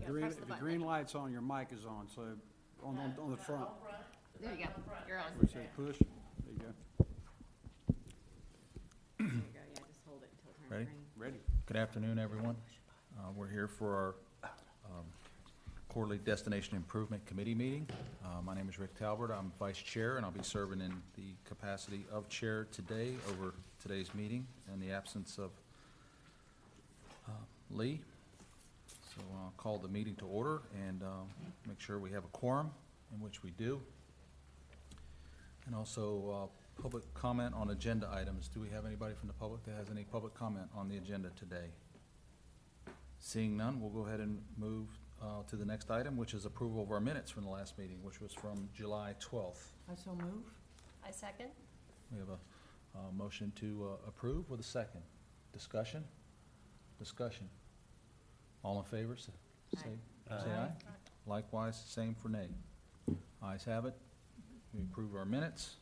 The green light's on, your mic is on, so on the front. There you go. You're on. Where it says push, there you go. There you go. Yeah, just hold it until it turns Ready? green. Ready? Good afternoon, everyone. We're here for our quarterly Destination Improvement Committee meeting. My name is Rick Talbert. I'm Vice Chair, and I'll be serving in the capacity of Chair today over today's meeting in the absence of Lee. So I'll call the meeting to order and make sure we have a quorum, in which we do. And also public comment on agenda items. Do we have anybody from the public that has any public comment on the agenda today? Seeing none, we'll go ahead and move to the next item, which is approval of our minutes from the last meeting, which was from July 12th. I so move. I second. We have a motion to approve with a second. Discussion? Discussion. All in favor, say aye. Likewise, same for nay. Ayes have it. We approve our minutes.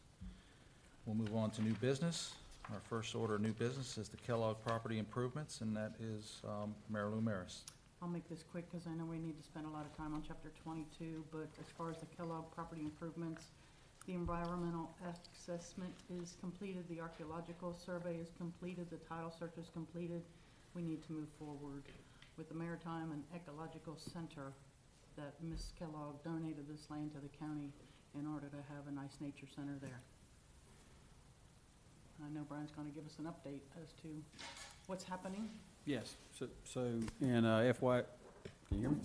We'll move on to new business. Our first order of new business is the Kellogg property improvements, and that is Mayor Lou Maris. I'll make this quick because I know we need to spend a lot of time on chapter 22, but as far as the Kellogg property improvements, the environmental assessment is completed, the archaeological survey is completed, the title search is completed. We need to move forward with the Maritime and Ecological Center that Ms. Kellogg donated this land to the county in order to have a nice nature center there. I know Brian's going to give us an update as to what's happening. Yes, so in FY, can you hear me?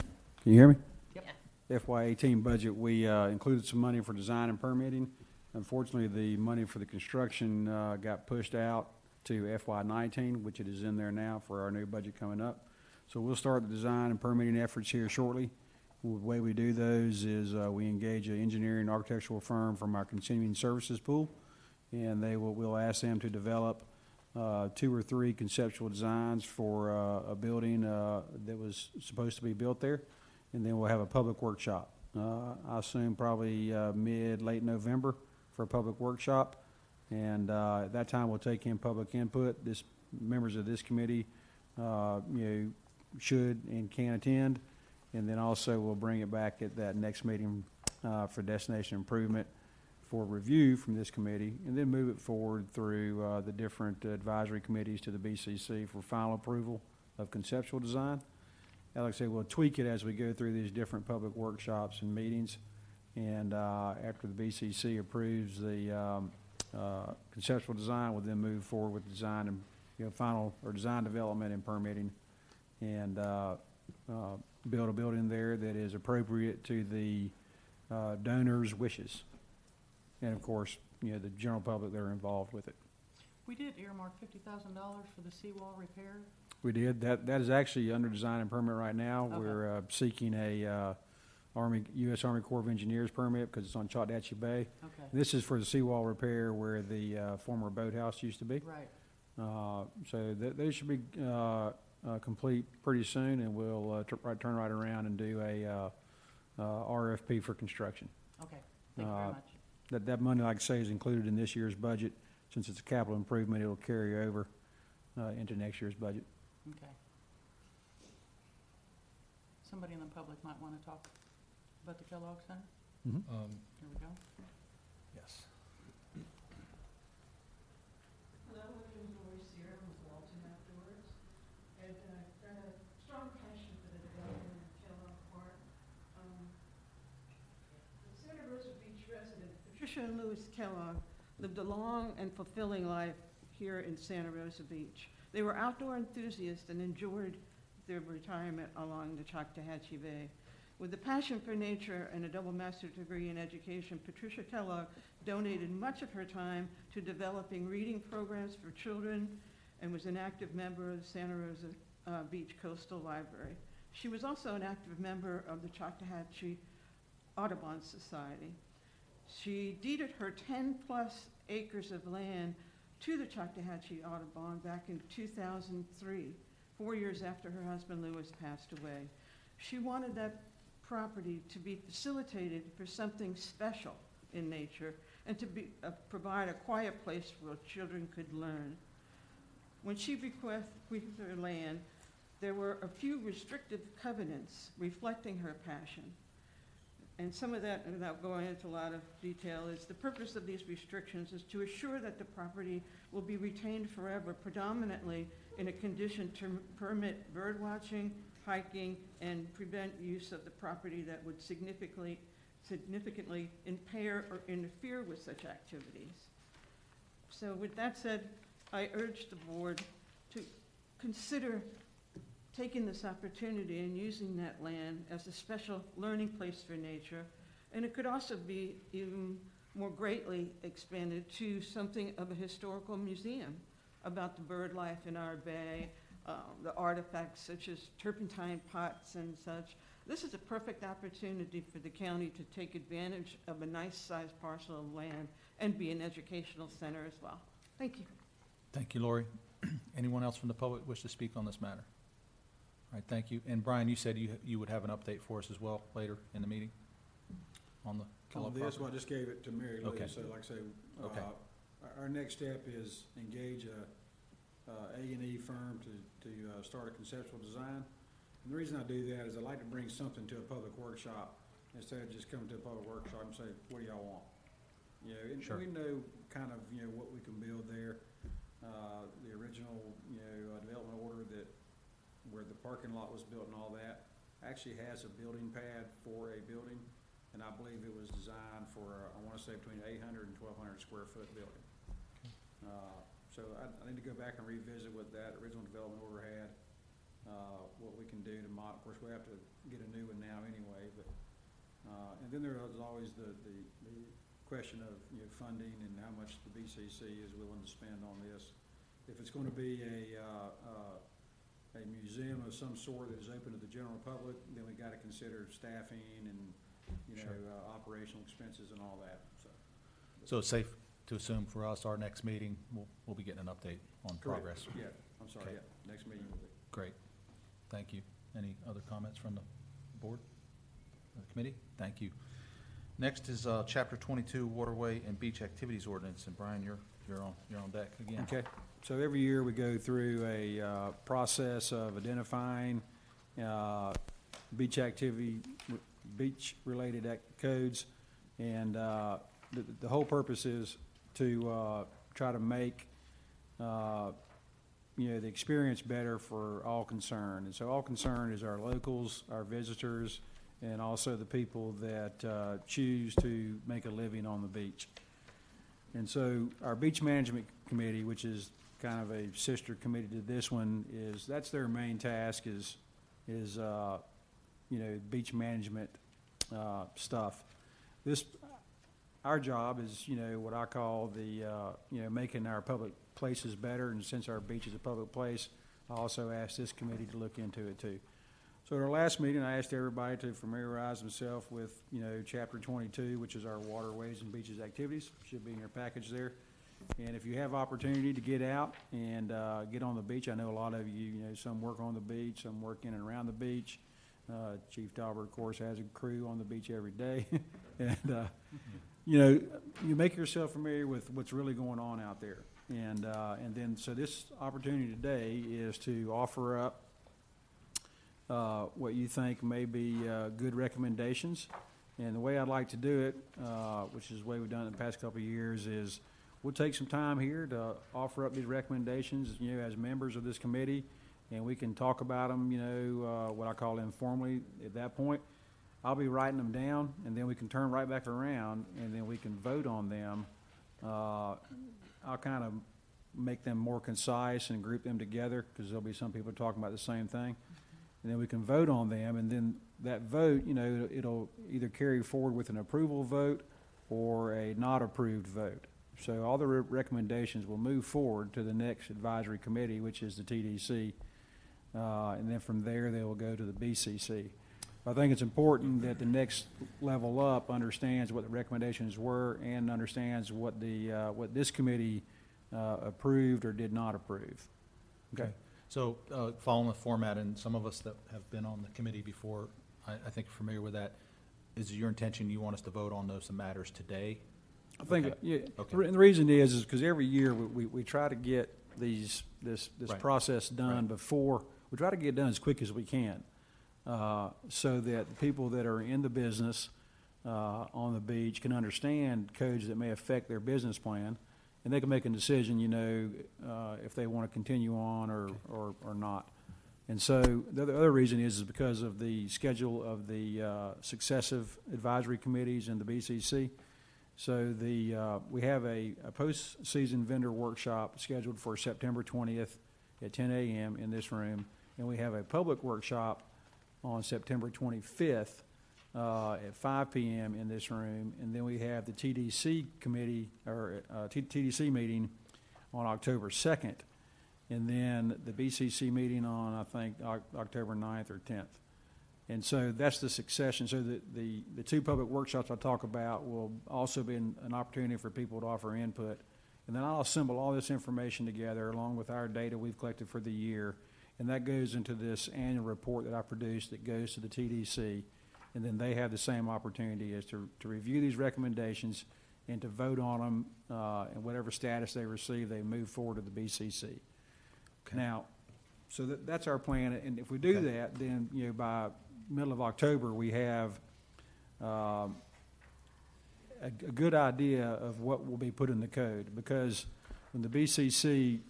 Can you hear me? Yep. Yeah. FY18 budget, we included some money for design and permitting. Unfortunately, the money for the construction got pushed out to FY19, which it is in there now for our new budget coming up. So we'll start the design and permitting efforts here shortly. The way we do those is we engage an engineering architectural firm from our continuing services pool, and we'll ask them to develop 2 or 3 conceptual designs for a building that was supposed to be built there, and then we'll have a public workshop. I assume probably late November for a public workshop, and at that time we'll take in public input. Members of this committee, should and can attend, and then also we'll bring it back at that next meeting for destination improvement for review from this committee, and then move it forward through the different advisory committees to the BCC for final approval of conceptual design. And like I said, we'll tweak it as we go through these different public workshops and meetings, and after the BCC approves the conceptual design, we'll then move forward with design and final or design development and permitting, and build a building there that is appropriate to the donors' wishes. And of course, the general public that are involved with it. We did earmark $50,000 for the seawall repair. We did. That is actually under design and permit right now. Okay. We're seeking a U.S. Army Corps of Engineers permit because it's on Choctawhatchee Bay. Okay. This is for the seawall repair where the former boathouse used to be. Right. So they should be complete pretty soon, and we'll turn right around and do a RFP for construction. Okay. Thank you very much. That money, like I say, is included in this year's budget. Since it's a capital improvement, it'll carry over into next year's budget. Okay. Somebody in the public might want to talk about the Kellogg Center. Mm-hmm. Here we go. Yes. Hello, my name is Lori Sear. I'm with Walton Outdoors, and I've got a strong passion for the development of Kellogg Park. The Santa Rosa Beach resident, Patricia and Louis Kellogg, lived a long and fulfilling life here in Santa Rosa Beach. They were outdoor enthusiasts and enjoyed their retirement along the Choctawhatchee Bay. With a passion for nature and a double master's degree in education, Patricia Kellogg donated much of her time to developing reading programs for children and was an active member of the Santa Rosa Beach Coastal Library. She was also an active member of the Choctawhatchee Audubon Society. She deeded her 10-plus acres of land to the Choctawhatchee Audubon back in 2003, 4 years after her husband Louis passed away. She wanted that property to be facilitated for something special in nature and to provide a quiet place where children could learn. When she bequeathed her land, there were a few restrictive covenants reflecting her passion. And some of that, without going into a lot of detail, is the purpose of these restrictions is to assure that the property will be retained forever, predominantly in a condition to permit bird watching, hiking, and prevent use of the property that would significantly impair or interfere with such activities. So with that said, I urge the board to consider taking this opportunity and using that land as a special learning place for nature. And it could also be even more greatly expanded to something of a historical museum about the bird life in our bay, the artifacts such as turpentine pots and such. This is a perfect opportunity for the county to take advantage of a nice-sized parcel of land and be an educational center as well. Thank you. Thank you, Lori. Anyone else from the public wish to speak on this matter? All right, thank you. And Brian, you said you would have an update for us as well later in the meeting on the Kellogg On this, property? well, I just gave it to Mary Lou, Okay. so like I say, Okay. our next step is engage a A&E firm to start a conceptual design. And the reason I do that is I like to bring something to a public workshop instead of just coming to a public workshop and say, what do y'all want? You know, and Sure. we know kind of, you know, what we can build there. The original, you know, development order that, where the parking lot was built and all that, actually has a building pad for a building, and I believe it was designed for, I wanna say between 800 and 1,200 square foot building. So I need to go back and revisit what that original development order had, what we can do to of course, we have to get a new one now anyway, but, and then there is always the question of, you know, funding and how much the BCC is willing to spend on this. If it's gonna be a museum of some sort that is open to the general public, then we gotta consider staffing and, you know, Sure. operational expenses and all that, so. So it's safe to assume for us, our next meeting, we'll be getting an update on Correct. progress? Yeah, I'm sorry, Okay. yeah, next meeting will be. Great. Thank you. Any other comments from the board, or the committee? Thank you. Next is Chapter 22, Waterway and Beach Activities Ordinance, and Brian, you're on deck again. Okay, so every year we go through a process of identifying beach activity, beach-related codes, and the whole purpose is to try to make you know, the experience better for all concerned. And so all concerned is our locals, our visitors, and also the people that choose to make a living on the beach. And so our beach management committee, which is kind of a sister committee to this one, that's their main task is you know, beach management stuff. Our job is, you know, what I call you know, making our public places better, and since our beach is a public place, I also asked this committee to look into it too. So at our last meeting, I asked everybody to familiarize themselves with, you know, Chapter 22, which is our waterways and beaches activities. Should be in your package there. And if you have opportunity to get out and get on the beach, I know a lot of you, you know, some work on the beach, some work in and around the beach. Chief Talbert, of course, has a crew on the beach every day. And, you know, you make yourself familiar with what's really going on out there. And then, so this opportunity today is to offer up what you think may be good recommendations. And the way I'd like to do it, which is the way we've done it in the past couple of years, is we'll take some time here to offer up these recommendations, you know, as members of this committee, and we can talk about them, you know, what I call informally at that point. I'll be writing them down, and then we can turn right back around, and then we can vote on them. I'll kind of make them more concise and group them together, because there'll be some people talking about the same thing. And then we can vote on them, and then that vote, you know, it'll either carry forward with an approval vote or a not approved vote. So all the recommendations will move forward to the next advisory committee, which is the TDC, and then from there they will go to the BCC. I think it's important that the next level up understands what the recommendations were and understands what what this committee approved or did not approve. Okay. So following the format, and some of us that have been on the committee before, I think are familiar with that, is it your intention you want us to vote on those matters today? I think, Okay. yeah, Okay. and the reason is because every year we try to get this Right. process done Right. before we try to get it done as quick as we can, so that the people that are in the business on the beach can understand codes that may affect their business plan, and they can make a decision, if they want to continue on or not. And so the other reason is because of the schedule of the successive advisory committees in the BCC. So we have a post-season vendor workshop scheduled for September 20th at 10 a.m. in this room, and we have a public workshop on September 25th at 5 p.m. in this room, and then we have the TDC committee or TDC meeting on October 2nd, and then the BCC meeting on, I think, October 9th or 10th. And so that's the succession. So the two public workshops I talk about will also be an opportunity for people to offer input. And then I'll assemble all this information together along with our data we've collected for the year, and that goes into this annual report that I produced that goes to the TDC. And then they have the same opportunity as to review these recommendations and to vote on them, and whatever status they receive, they move forward to the BCC. Okay. Now, so that's our plan, and if we do that, then, by middle of October, we have a good idea of what will be put in the code, because when the BCC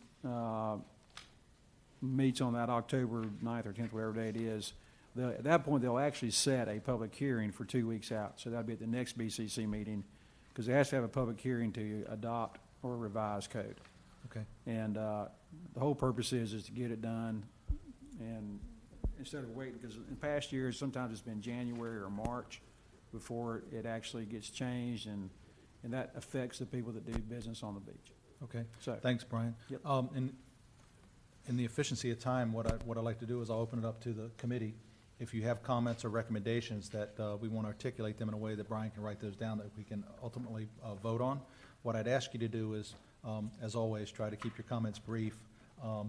meets on that October 9th or 10th, whatever day it is, at that point, they'll actually set a public hearing for 2 weeks out. So that'll be at the next BCC meeting, because they have to have a public hearing to adopt or revise code. Okay. And the whole purpose is to get it done, and instead of waiting, because in past years, sometimes it's been January or March before it actually gets changed, and that affects the people that do business on the beach. Okay. So, Thanks, Brian. Yep. In the efficiency of time, what I'd like to do is I'll open it up to the committee. If you have comments or recommendations that we want to articulate them in a way that Brian can write those down that we can ultimately vote on, what I'd ask you to do is, as always, try to keep your comments brief,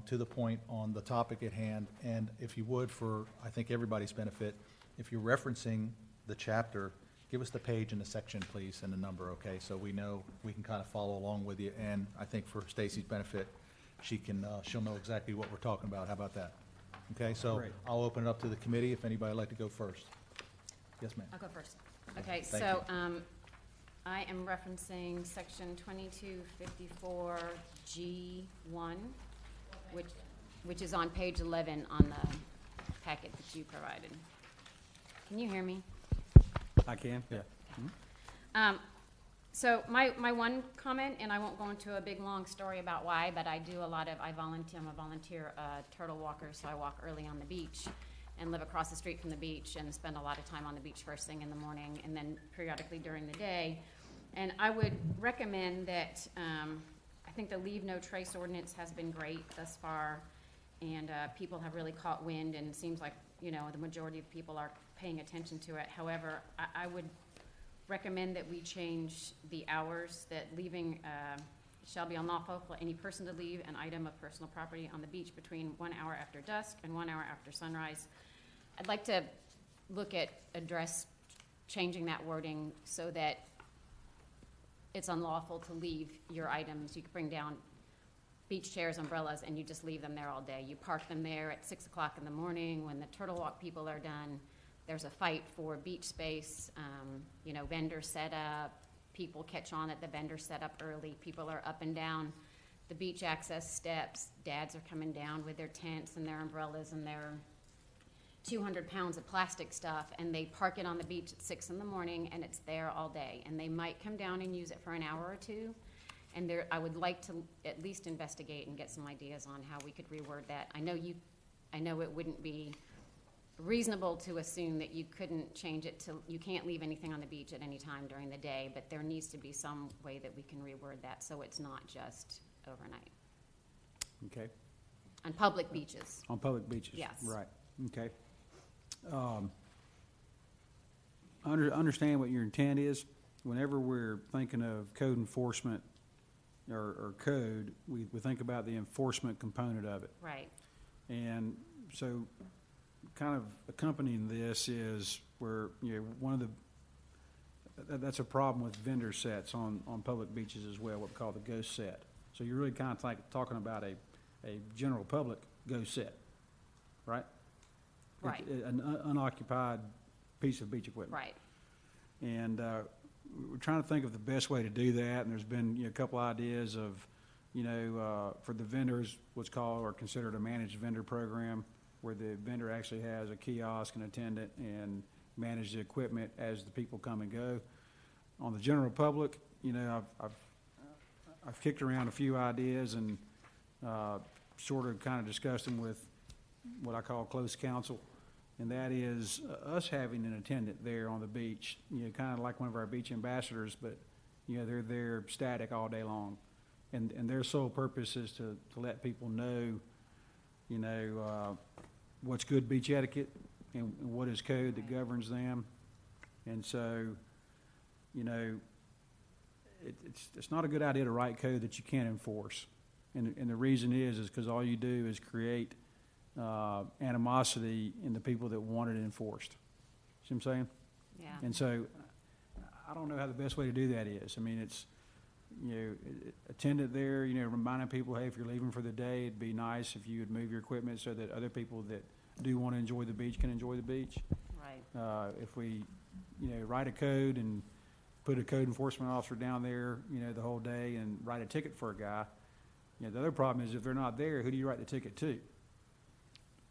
to the point on the topic at hand. And if you would, for I think everybody's benefit, if you're referencing the chapter, give us the page and the section, please, and the number, okay? So we know, we can kind of follow along with you. And I think for Stacy's benefit, she'll know exactly what we're talking about. How about that? Okay, so Great. I'll open it up to the committee if anybody would like to go first. Yes, ma'am. I'll go first. Okay, Thank so I am referencing section 2254G1, which is on page 11 on the packet that you provided. Can you hear me? I can? Yeah. So my one comment, and I won't go into a big, long story about why, but I volunteer, I'm a volunteer turtle walker, so I walk early on the beach and live across the street from the beach and spend a lot of time on the beach first thing in the morning and then periodically during the day. And I would recommend that, I think the leave no trace ordinance has been great thus far, and people have really caught wind, and it seems like, the majority of people are paying attention to it. However, I would recommend that we change the hours, that leaving shall be unlawful for any person to leave an item of personal property on the beach between 1 hour after dusk and 1 hour after sunrise. I'd like to address changing that wording so that it's unlawful to leave your items. You could bring down beach chairs, umbrellas, and you just leave them there all day. You park them there at 6 o'clock in the morning when the turtle walk people are done. There's a fight for beach space, vendor setup. People catch on that the vendor set up early. People are up and down the beach access steps. Dads are coming down with their tents and their umbrellas and their 200 pounds of plastic stuff, and they park it on the beach at 6 in the morning, and it's there all day. And they might come down and use it for an hour or two. And I would like to at least investigate and get some ideas on how we could reword that. I know it wouldn't be reasonable to assume that you couldn't change it to, you can't leave anything on the beach at any time during the day, but there needs to be some way that we can reword that so it's not just overnight. Okay. On public beaches. On public beaches? Yes. Right. Okay. Understand what your intent is. Whenever we're thinking of code enforcement or code, we think about the enforcement component of it. Right. And so kind of accompanying this is where, one of that's a problem with vendor sets on public beaches as well, what we call the ghost set. So you're really kind of talking about a general public ghost set, right? Right. An unoccupied piece of beach equipment. Right. And we're trying to think of the best way to do that, and there's been, you know, a couple ideas of, you know, for the vendors, what's called or considered a managed vendor program, where the vendor actually has a kiosk and attendant and manage the equipment as the people come and go. On the general public, you know, I've kicked around a few ideas and sort of kind of discussed them with what I call close counsel, and that is us having an attendant there on the beach, you know, kind of like one of our beach ambassadors, but, you know, they're there static all day long. And their sole purpose is to let people know, you know, what's good beach etiquette and what is code that governs them. And so, you know, it's not a good idea to write code that you can't enforce. And the reason is because all you do is create animosity in the people that want it enforced. See what I'm saying? Yeah. And so I don't know how the best way to do that is. I mean, it's, you know, attendant there, you know, reminding people, hey, if you're leaving for the day, it'd be nice if you would move your equipment so that other people that do want to enjoy the beach can enjoy the beach. Right. If we, you know, write a code and put a code enforcement officer down there, you know, the whole day and write a ticket for a guy, you know, the other problem is if they're not there, who do you write the ticket to? See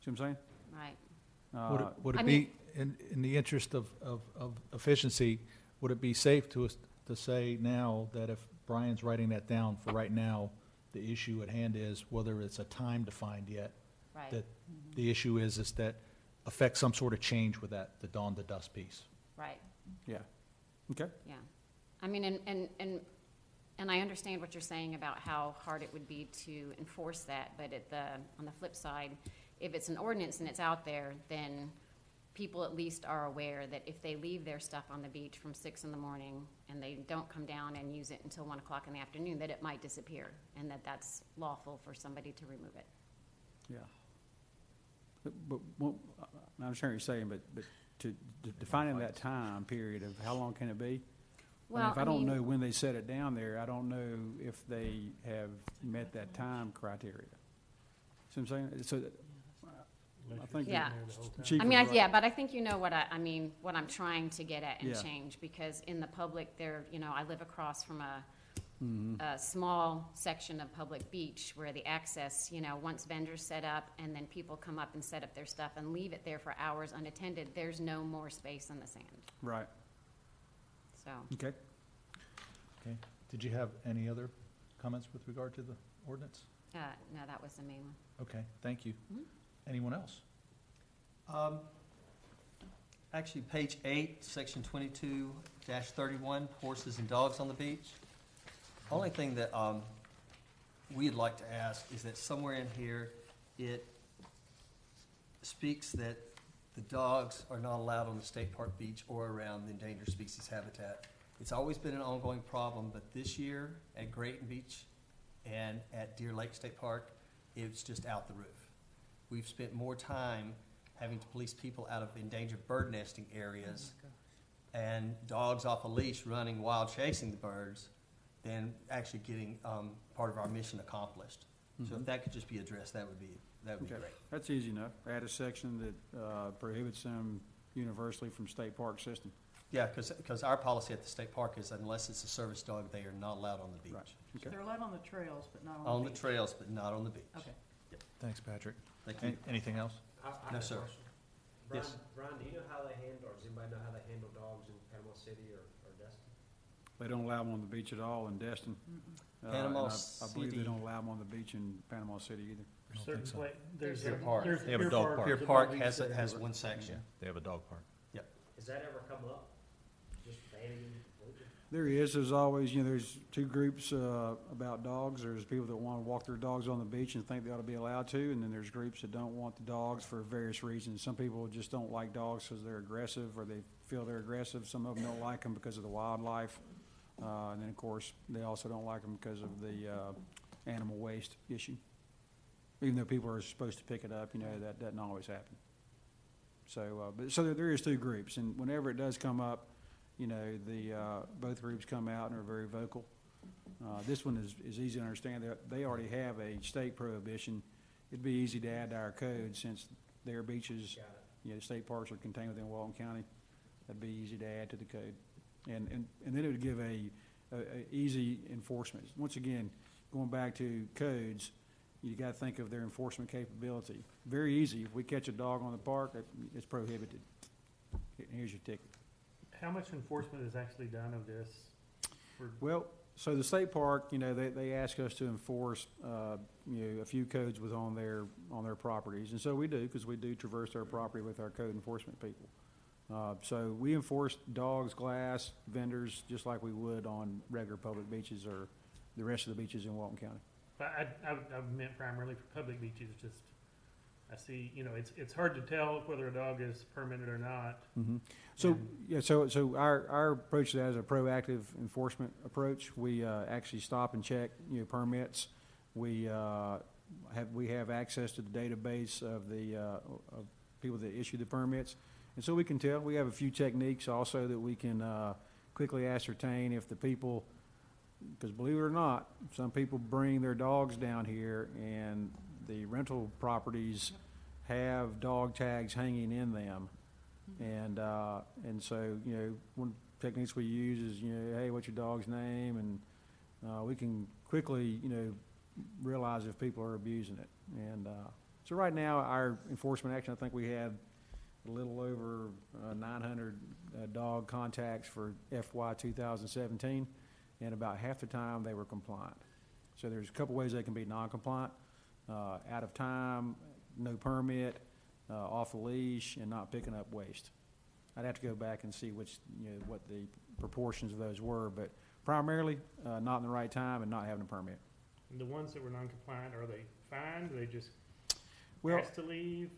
what I'm saying? Right. Would I it mean- be, in the interest of efficiency, would it be safe to say now that if Brian's writing that down for right now, the issue at hand is whether it's a time defined yet, Right. that the issue is that affects some sort of change with that, the dawn to dusk piece? Right. Yeah. Okay. Yeah. I mean, and I understand what you're saying about how hard it would be to enforce that, but on the flip side, if it's an ordinance and it's out there, then people at least are aware that if they leave their stuff on the beach from 6 in the morning and they don't come down and use it until 1 o'clock in the afternoon, that it might disappear, and that's lawful for somebody to remove it. Yeah. But I understand what you're saying, but to defining that time period of how long can it be? I mean, Well, if I don't know when they set it down there, I don't know if they have met that time criteria. See what I'm saying? So, I think. Yeah. Chief I mean, was right. yeah, but I think you know what I mean, what I'm trying to get at and Yeah. change, because in the public, there, you know, I live across from Mhm. a small section of public beach where the access, you know, once vendors set up and then people come up and set up their stuff and leave it there for hours unattended, there's no more space in the sand, Right. so. Okay. Okay. Did you have any other comments with regard to the ordinance? No, that was the main one. Okay, thank you. Mhm. Anyone else? Actually, page 8, section 22-31, horses and dogs on the beach. Only thing that we'd like to ask is that somewhere in here, it speaks that the dogs are not allowed on the state park beach or around the endangered species habitat. It's always been an ongoing problem, but this year at Grayton Beach and at Deer Lake State Park, it's just out the roof. We've spent more time having to police people out of endangered bird nesting areas and dogs off a leash running wild chasing the birds than actually getting part of our mission accomplished. So if Mhm. that could just be addressed, that would be Okay. great. That's easy enough. Add a section that prohibits them universally from state park system. Yeah, because our policy at the state park is unless it's a service dog, they are not allowed on the beach. Right. Okay. They're allowed on the trails, but not on the On the beach. trails, but not on the beach. Okay. Thanks, Patrick. Thank you. Anything else? I No, have a sir. question. Yes. Brian, do you know how they handle, or does anybody know how they handle dogs in Panama City or Destin? They don't allow them on the beach at all in Destin. Mm-mm. Panama And I believe they City. don't allow them on the beach in Panama City either. I don't think so. There's Pier Park. They have a dog park. Pier Park has one section. They have a dog park. Has that ever come up? Just banning them completely? There's always, you know, there's two groups about dogs. There's people that want to walk their dogs on the beach and think they ought to be allowed to, and then there's groups that don't want the dogs for various reasons. Some people just don't like dogs because they're aggressive, or they feel they're aggressive. Some of them don't like them because of the wildlife. And then, of course, they also don't like them because of the animal waste issue. Even though people are supposed to pick it up, you know, that doesn't always happen. So, so there is two groups, and whenever it does come up, you know, both groups come out and are very vocal. This one is easy to understand. They already have a state prohibition. It'd be easy to add to our code since their beaches, Got it. you know, state parks are contained within Walton County. That'd be easy to add to the code. And then it would give a easy enforcement. Once again, going back to codes, you got to think of their enforcement capability. Very easy. If we catch a dog on the park, it's prohibited. Here's your ticket. How much enforcement is actually done of this? Well, so the state park, you know, they ask us to enforce, you know, a few codes with on their properties, and so we do, because we do traverse their property with our code enforcement people. So we enforce dogs, glass, vendors, just like we would on regular public beaches or the rest of the beaches in Walton County. I meant primarily for public beaches, just, I see, you know, it's hard to tell whether a dog is permitted or not. So, And- yeah, so our approach to that is a proactive enforcement approach. We actually stop and check, you know, permits. We have access to the database of the of people that issue the permits, and so we can tell. We have a few techniques also that we can quickly ascertain if the people, because believe it or not, some people bring their dogs down here, and the rental properties have dog tags hanging in them. And so, you know, one techniques we use is, you know, hey, what's your dog's name? And we can quickly, you know, realize if people are abusing it. And so right now, our enforcement action, I think we had a little over 900 dog contacts for FY 2017, and about half the time they were compliant. So there's a couple ways they can be non-compliant: out of time, no permit, off the leash, and not picking up waste. I'd have to go back and see which, you know, what the proportions of those were, but primarily not in the right time and not having a permit. The ones that were non-compliant, are they fined? Are they just Well, asked to leave?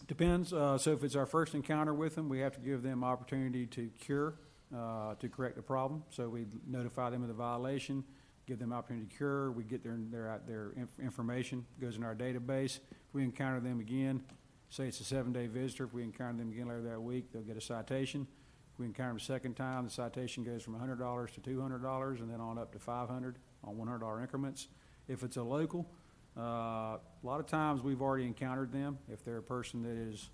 depends. So if it's our first encounter with them, we have to give them opportunity to cure, to correct the problem. So we notify them of the violation, give them opportunity to cure. We get their information, goes in our database. If we encounter them again, say it's a 7-day visitor, if we encounter them again later that week, they'll get a citation. If we encounter them a second time, the citation goes from $100 to $200 and then on up to $500 on $100 increments. If it's a local, a lot of times we've already encountered them. If they're a person that is,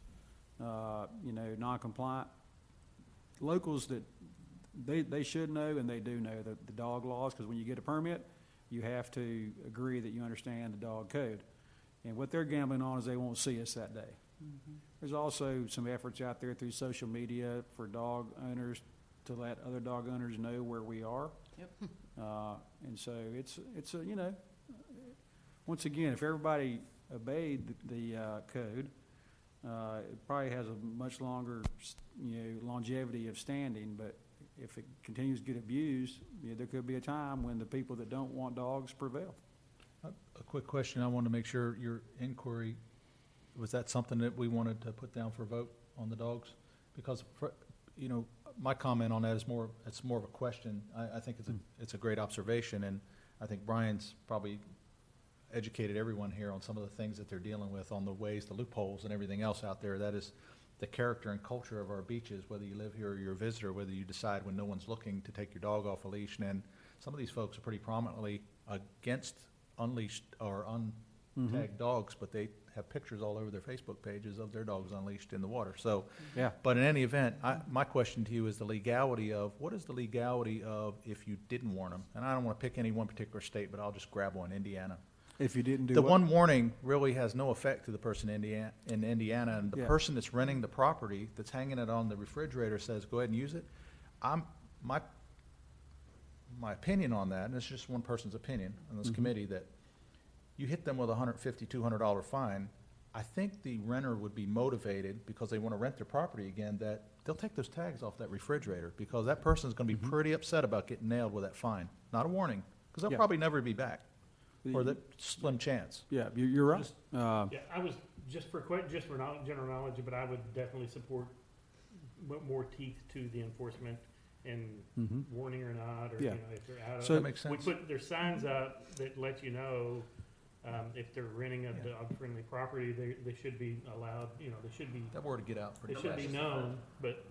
you know, non-compliant, locals that they should know, and they do know the dog laws, because when you get a permit, you have to agree that you understand the dog code. And what they're gambling on is they won't see us that day. There's also some efforts out there through social media for dog owners to let other dog owners know where we are. Yep. And so it's a, you know, once again, if everybody obeyed the code, it probably has a much longer, you know, longevity of standing. But if it continues to get abused, you know, there could be a time when the people that don't want dogs prevail. A quick question, I wanted to make sure your inquiry, was that something that we wanted to put down for a vote on the dogs? Because, you know, my comment on that is it's more of a question. I think it's a great observation, and I think Brian's probably educated everyone here on some of the things that they're dealing with, on the ways, the loopholes and everything else out there. That is the character and culture of our beaches, whether you live here or you're a visitor, whether you decide when no one's looking to take your dog off a leash. And some of these folks are pretty prominently against unleashed or untagged dogs, but they have pictures all over their Facebook pages of their dogs unleashed in the water. So, Yeah. but in any event, my question to you is the legality of, what is the legality of if you didn't warn them? And I don't want to pick any one particular state, but I'll just grab one, Indiana. If you didn't do The what? one warning really has no effect to the person in Indiana, and the Yeah. person that's renting the property, that's hanging it on the refrigerator, says, go ahead and use it. My opinion on that, and it's just one person's opinion on this committee, that you hit them with a $150, $200 fine, I think the renter would be motivated, because they want to rent their property again, that they'll take those tags off that refrigerator, because that person's going to be pretty upset about getting nailed with that fine. Not a warning, because they'll Yeah. probably never be back, or the slim chance. Yeah, you're right. Just- Yeah, I was, just for general knowledge, but I would definitely support more teeth to the enforcement and warning or not, or, you Yeah. know, if they're out of. So- That makes We sense. put, there's signs up that let you know, if they're renting a dog-friendly property, they should be allowed, you know, they should be, That word would get out they pretty should fast. be known, but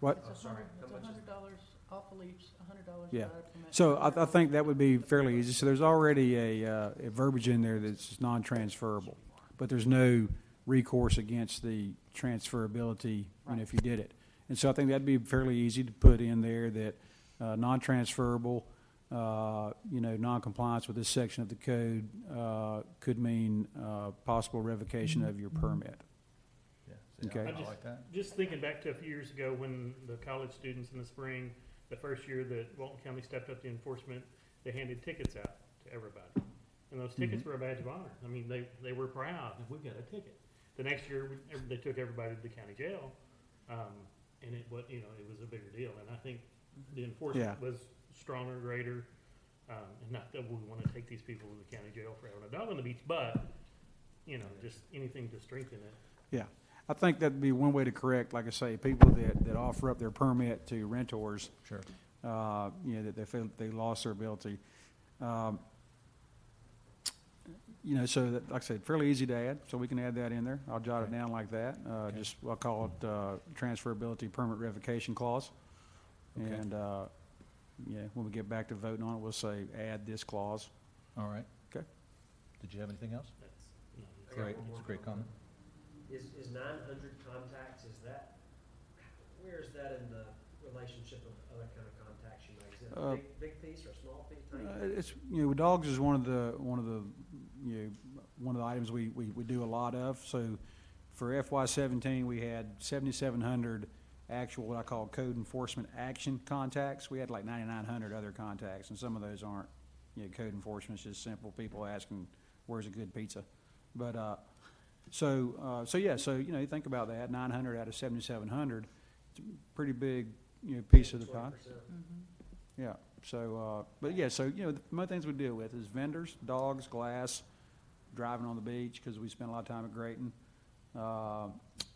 What? It's $100 off the leash, $100 Yeah. without a permit. So I think that would be fairly easy. So there's already a verbiage in there that's non-transferable, but there's no recourse against the transferability, Right. if you did it. And so I think that'd be fairly easy to put in there that non-transferable, non-compliance with this section of the code could mean possible revocation of your permit. Yeah. Okay. I like that. Just thinking back to a few years ago when the college students in the spring, the first year that Walton County stepped up the enforcement, they handed tickets out to everybody. And those tickets were a badge of honor. I mean, they were proud, we got a ticket. The next year, they took everybody to the county jail, and it was, it was a bigger deal. And I think the enforcement was stronger, greater, and not that we want to take these people to the county jail for having a dog on the beach, but, just anything to strengthen it. Yeah. I think that'd be one way to correct, like I say, people that offer up their permit to renters, Sure. that they feel they lost their ability. So that, like I said, fairly easy to add, so we can add that in there. I'll jot it Okay. down like that. Just, I'll call it transferability permit revocation clause. Okay. And, when we get back to voting on it, we'll say add this clause. All right. Okay. Did you have anything else? That's, I got Great, one it's a more great comment. Is 900 contacts, where is that in the relationship of other kind of contacts you make? Is it a big piece or a small piece? Tiny piece? It's, dogs is one of the items we do a lot of. So for FY17, we had 7,700 actual, what I call code enforcement action contacts. We had like 9,900 other contacts, and some of those aren't, code enforcement. It's just simple people asking, where's a good pizza? But, you think about that, 900 out of 7,700, it's a pretty big, piece of the pie. 20%. Yeah, so, the most things we deal with is vendors, dogs, glass, driving on the beach, because we spend a lot of time at Grayton.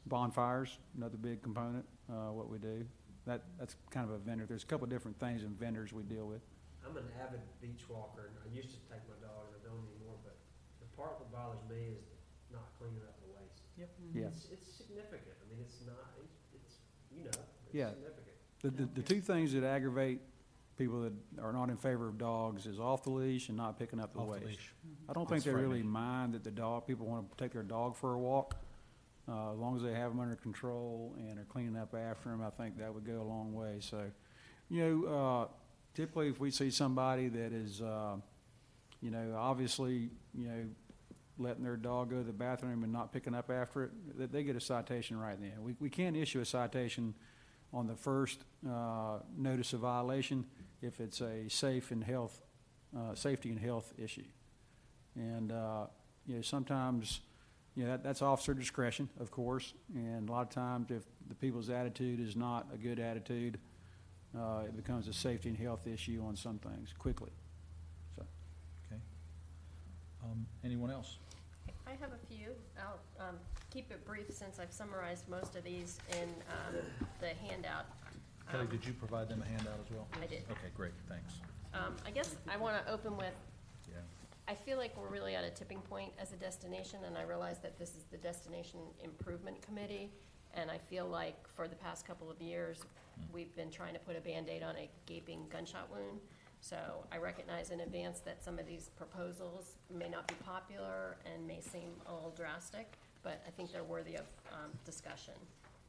Bonfires, another big component, what we do. That's kind of a vendor. There's a couple of different things in vendors we deal with. I'm an avid beach walker, and I used to take my dog, and I don't anymore, but the part that bothers me is not cleaning up the waste. Yep. Yeah. It's significant. I mean, it's not, it's Yeah. significant. The two things that aggravate people that are not in favor of dogs is off the leash and not picking up the Off the waste. leash. I don't think That's they really frightening. mind that people want to take their dog for a walk. As long as they have them under control and are cleaning up after them, I think that would go a long way. So, typically if we see somebody that is, obviously, letting their dog go to the bathroom and not picking up after it, that they get a citation right then. We can't issue a citation on the first notice of violation if it's a safety and health issue. And, sometimes, that's officer discretion, of course, and a lot of times if the people's attitude is not a good attitude, it becomes a safety and health issue on some things quickly. So, Okay. Anyone else? I have a few. I'll keep it brief since I've summarized most of these in the handout. Kelly, did you provide them a handout as well? I did. Okay, great, thanks. I guess I want to open with, Yeah. I feel like we're really at a tipping point as a destination, and I realize that this is the Destination Improvement Committee, and I feel like for the past couple of years, we've been trying to put a Band-Aid on a gaping gunshot wound. So I recognize in advance that some of these proposals may not be popular and may seem a little drastic, but I think they're worthy of discussion.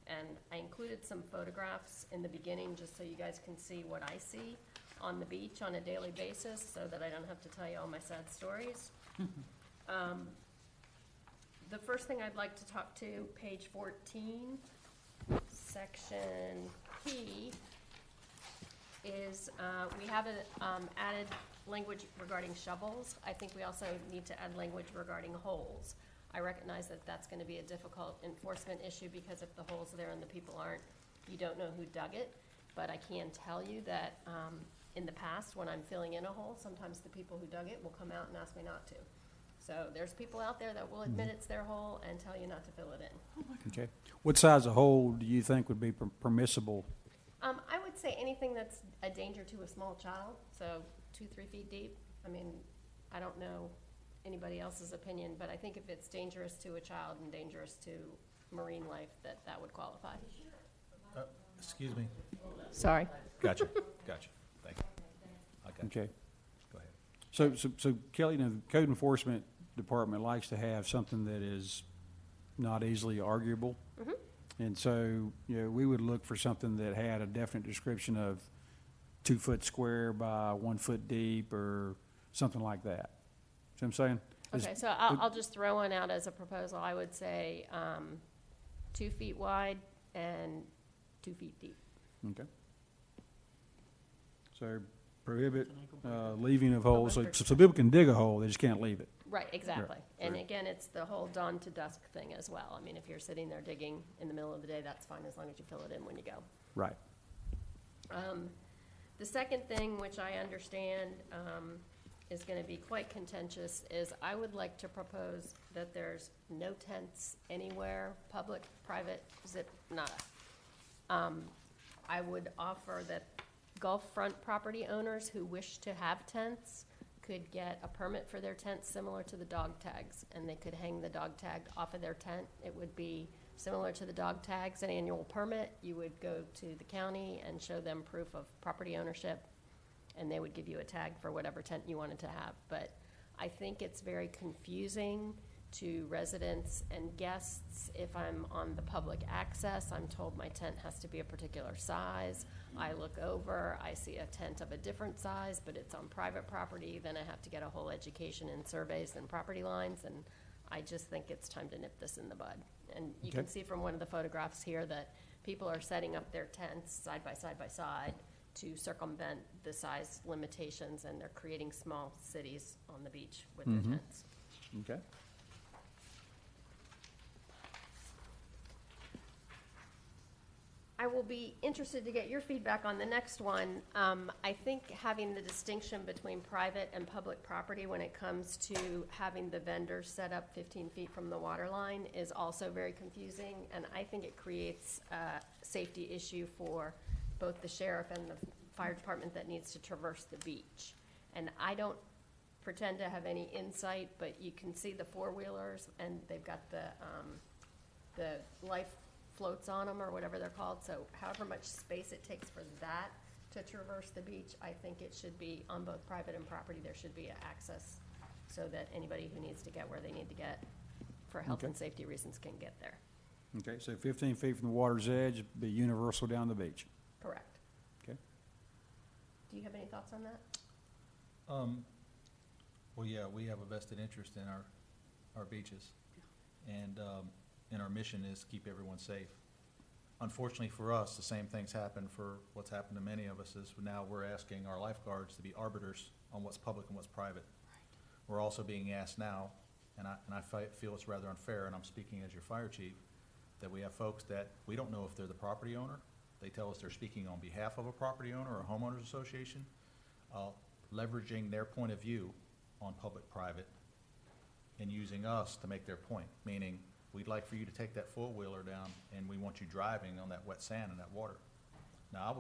And I included some photographs in the beginning just so you guys can see what I see on the beach on a daily basis so that I don't have to tell you all my sad stories. The first thing I'd like to talk to, page 14, section P, is we have added language regarding shovels. I think we also need to add language regarding holes. I recognize that that's going to be a difficult enforcement issue because if the hole's there and the people aren't, you don't know who dug it. But I can tell you that in the past, when I'm filling in a hole, sometimes the people who dug it will come out and ask me not to. So there's people out there that will admit it's their hole and tell you not to fill it in. okay. What size of hole do you think would be permissible? I would say anything that's a danger to a small child, so 2-3 feet deep. I mean, I don't know anybody else's opinion, but I think if it's dangerous to a child and dangerous to marine life, that would qualify. Excuse me. Sorry. Gotcha. Thank you. Okay, Okay. go ahead. So Kelly, the code enforcement department likes to have something that is not easily arguable. Mhm. And so, we would look for something that had a definite description of 2 foot square by 1 foot deep or something like that. See what I'm saying? Okay, so I'll just throw one out as a proposal. I would say 2 feet wide and 2 feet deep. Okay. So prohibit leaving of holes, so people can dig a hole, they just can't leave it. Right, exactly. And right. again, it's the whole dawn to dusk thing as well. I mean, if you're sitting there digging in the middle of the day, that's fine as long as you fill it in when you go. Right. The second thing, which I understand is going to be quite contentious, is I would like to propose that there's no tents anywhere, public, private, zip, nada. I would offer that Gulf front property owners who wish to have tents could get a permit for their tents similar to the dog tags, and they could hang the dog tag off of their tent. It would be similar to the dog tags, an annual permit. You would go to the county and show them proof of property ownership, and they would give you a tag for whatever tent you wanted to have. But I think it's very confusing to residents and guests. If I'm on the public access, I'm told my tent has to be a particular size. I look over, I see a tent of a different size, but it's on private property. Then I have to get a whole education in surveys and property lines, and I just think it's time to nip this in the bud. And you can Okay. see from one of the photographs here that people are setting up their tents side by side by side to circumvent the size limitations, and they're creating small cities on the beach with their tents. Okay. I will be interested to get your feedback on the next one. I think having the distinction between private and public property when it comes to having the vendors set up 15 feet from the water line is also very confusing, and I think it creates a safety issue for both the sheriff and the fire department that needs to traverse the beach. And I don't pretend to have any insight, but you can see the four-wheelers, and they've got the life floats on them or whatever they're called. So however much space it takes for that to traverse the beach, I think it should be on both private and property. There should be access so that anybody who needs to get where they need to get for health Okay. and safety reasons can get there. Okay, so 15 feet from the water's edge, be universal down the beach. Correct. Okay. Do you have any thoughts on that? Well, yeah, we have a vested interest in our beaches. And our mission is to keep everyone safe. Unfortunately for us, the same things happen for what's happened to many of us, is now we're asking our lifeguards to be arbiters on what's public and what's private. We're also being asked now, and I feel it's rather unfair, and I'm speaking as your fire chief, that we have folks that we don't know if they're the property owner. They tell us they're speaking on behalf of a property owner or a homeowners association, leveraging their point of view on public-private and using us to make their point, meaning we'd like for you to take that four-wheeler down, and we want you driving on that wet sand and that water. Now,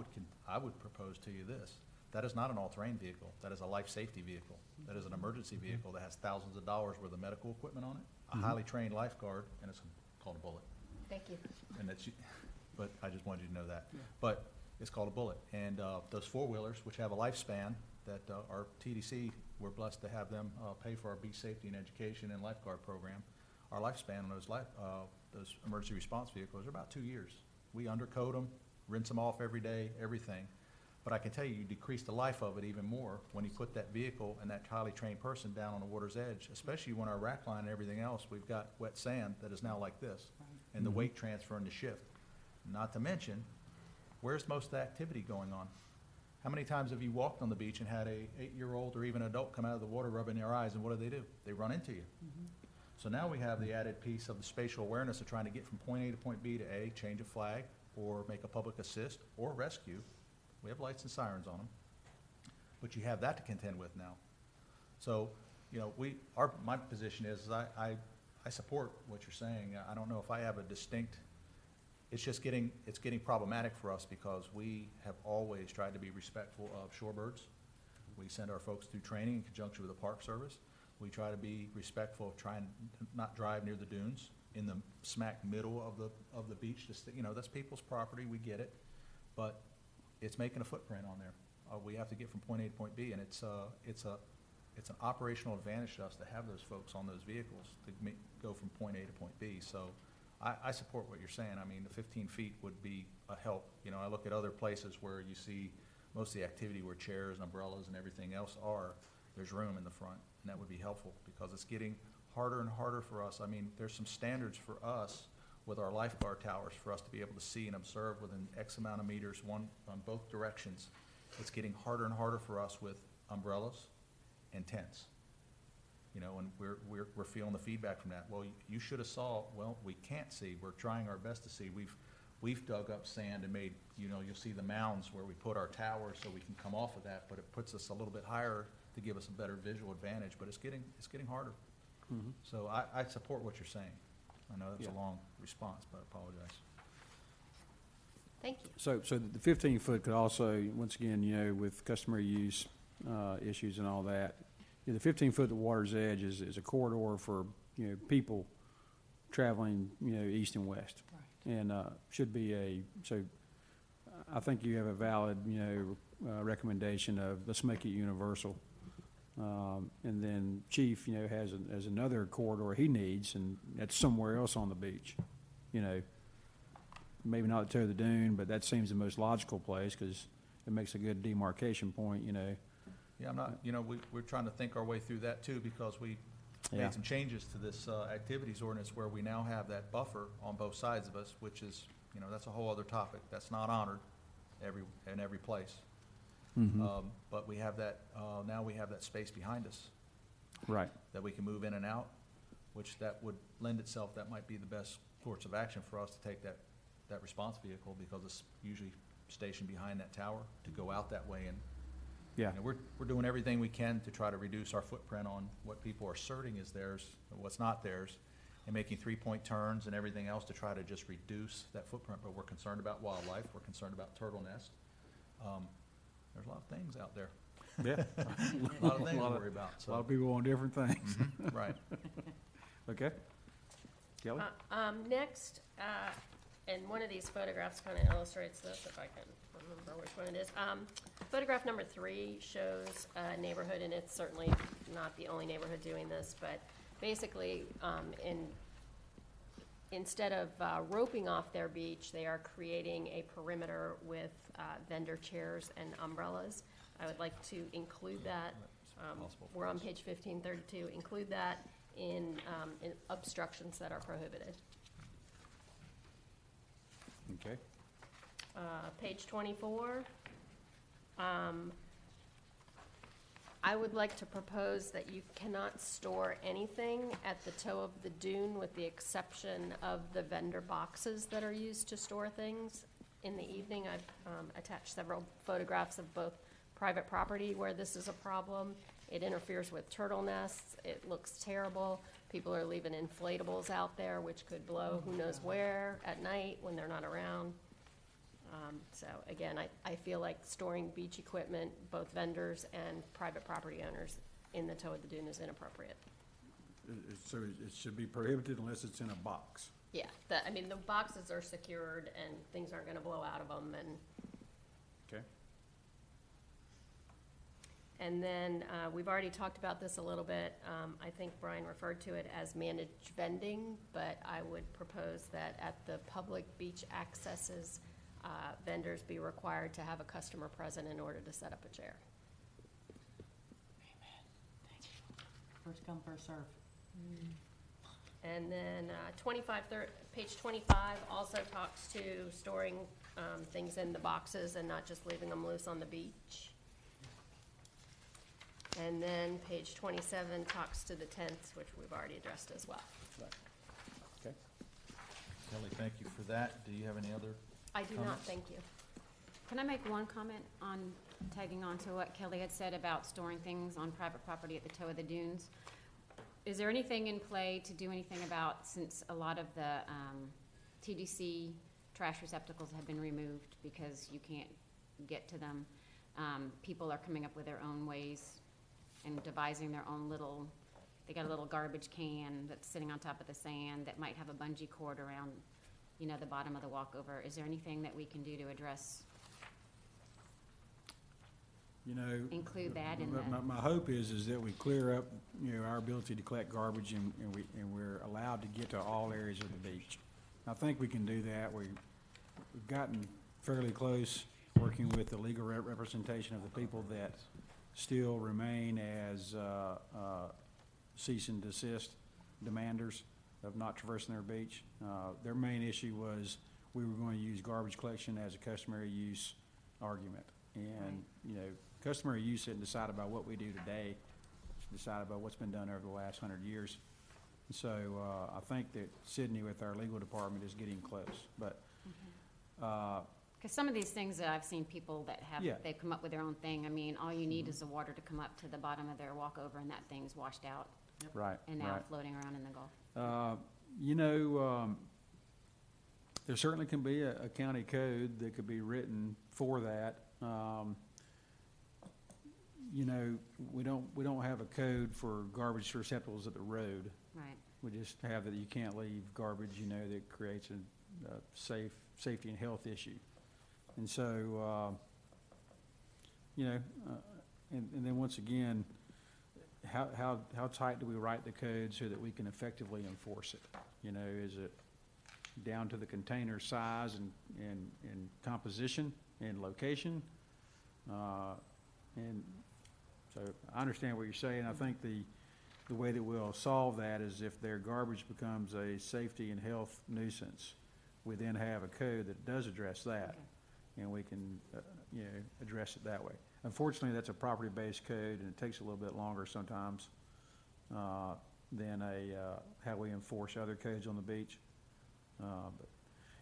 I would propose to you this. That is not an all-terrain vehicle. That is a life safety vehicle. That is an emergency vehicle that has thousands of dollars worth of medical equipment on it, a highly trained lifeguard, and it's called a Bullet. Thank you. And that's, but I just wanted you to know that. But it's called a Bullet. And those four-wheelers, which have a lifespan, that our TDC, we're blessed to have them pay for our beach safety and education and lifeguard program. Our lifespan on those emergency response vehicles are about 2 years. We undercoat them, rinse them off every day, everything. But I can tell you, you decrease the life of it even more when you put that vehicle and that highly trained person down on the water's edge, especially when our rack line and everything else, we've got wet sand that is now like this, and the weight transfer and the shift. Not to mention, where's most of the activity going on? How many times have you walked on the beach and had a 8-year-old or even adult come out of the water rubbing their eyes, and what do? They run into you. So now we have the added piece of the spatial awareness of trying to get from point A to point B to A, change a flag, or make a public assist, or rescue. We have lights and sirens on them. But you have that to contend with now. So, my position is I support what you're saying. I don't know if I have a distinct, it's getting problematic for us because we have always tried to be respectful of shorebirds. We send our folks through training in conjunction with the Park Service. We try to be respectful of trying to not drive near the dunes in the smack middle of the beach. That's people's property, we get it, but it's making a footprint on there. We have to get from point A to point B, and it's an operational advantage to us to have those folks on those vehicles to go from point A to point B. So I support what you're saying. I mean, the 15 feet would be a help. You know, I look at other places where you see most of the activity where chairs and umbrellas and everything else are, there's room in the front, and that would be helpful, because it's getting harder and harder for us. I mean, there's some standards for us with our lifeguard towers for us to be able to see and observe within X amount of meters, one on both directions. It's getting harder and harder for us with umbrellas and tents. You know, and we're feeling the feedback from that. Well, you should have saw, well, we can't see. We're trying our best to see. We've dug up sand and made, you know, you'll see the mounds where we put our towers so we can come off of that, but it puts us a little bit higher to give us a better visual advantage, but it's getting harder. Mhm. So I support what you're saying. I know that's Yeah. a long response, but I apologize. Thank you. So the 15-foot could also, once again, you know, with customary use issues and all that, you know, the 15-foot at the water's edge is a corridor for, you know, people traveling, you know, east and west. Right. And should be so I think you have a valid, you know, recommendation of, let's make it universal. And then Chief, you know, has another corridor he needs, and that's somewhere else on the beach, you know. Maybe not the toe of the dune, but that seems the most logical place, because it makes a good demarcation point, you know. Yeah, I'm not, you know, we're trying to think our way through that too, because we Yeah. made some changes to this activities ordinance where we now have that buffer on both sides of us, which is, you know, that's a whole other topic. That's not honored in every place. Mhm. But we have that, now we have that space behind us Right. that we can move in and out, which that would lend itself, that might be the best course of action for us to take that response vehicle, because it's usually stationed behind that tower, to go out that way. And Yeah. you know, we're doing everything we can to try to reduce our footprint on what people are asserting is theirs, and what's not theirs, and making 3-point turns and everything else to try to just reduce that footprint. But we're concerned about wildlife, we're concerned about turtle nest. There's a lot of things out there, Yeah. a lot of things to worry about, A lot of so. people want different things. Right. Okay. Kelly? Next, and one of these photographs kind of illustrates this, if I can remember which one it is. Photograph number 3 shows a neighborhood, and it's certainly not the only neighborhood doing this, but basically, instead of roping off their beach, they are creating a perimeter with vendor chairs and umbrellas. I would like to include that. Possible for We're on us. page 1532. Include that in obstructions that are prohibited. Okay. Page 24. I would like to propose that you cannot store anything at the toe of the dune, with the exception of the vendor boxes that are used to store things in the evening. I've attached several photographs of both private property where this is a problem. It interferes with turtle nests. It looks terrible. People are leaving inflatables out there, which could blow who knows where at night when they're not around. So again, I feel like storing beach equipment, both vendors and private property owners, in the toe of the dune is inappropriate. So it should be prohibited unless it's in a box. Yeah, I mean, the boxes are secured and things aren't gonna blow out of them, Okay. and then, we've already talked about this a little bit. I think Brian referred to it as managed vending, but I would propose that at the public beach accesses, vendors be required to have a customer present in order to set up a chair. First come, first serve. And then, page 25 also talks to storing, things in the boxes and not just leaving them loose on the beach. And then page 27 talks to the tents, which we've already addressed as well. Okay. Kelly, thank you for that. Do you have any other? I do not, Comments? thank you. Can I make one comment on, tagging on to what Kelly had said about storing things on private property at the toe of the dunes? Is there anything in play to do anything about, since a lot of the TDC trash receptacles have been removed because you can't get to them? People are coming up with their own ways and devising their own little, they got a little garbage can that's sitting on top of the sand that might have a bungee cord around, you know, the bottom of the walkover. Is there anything that we can do to address, You know. include that in My hope is that we clear up, you know, our ability to collect garbage, and we're allowed to get to all areas of the beach. I think we can do that. We've gotten fairly close, working with the legal representation of the people that still remain as cease and desist demanders of not traversing their beach. Their main issue was we were going to use garbage collection as a customary use argument. And, you know, customary use isn't decided by what we do today. It's decided by what's been done over the last 100 years. So I think that Sydney with our legal department is getting close. But Because some of these things that I've seen people that have, Yeah. they've come up with their own thing. I mean, all you need is the water to come up to the bottom of their walkover and that thing's washed out right, and now right. floating around in the Gulf. You know, there certainly can be a county code that could be written for that. You know, we don't have a code for garbage receptacles at the road. Right. We just have that you can't leave garbage, you know, that creates a safety and health issue. And so, you know, and then once again, how tight do we write the code so that we can effectively enforce it? You know, is it down to the container size and composition and location? And so I understand what you're saying. I think the way that we'll solve that is if their garbage becomes a safety and health nuisance, we then have a code that does address that. Okay. And we can, you know, address it that way. Unfortunately, that's a property-based code, and it takes a little bit longer sometimes than how we enforce other codes on the beach. But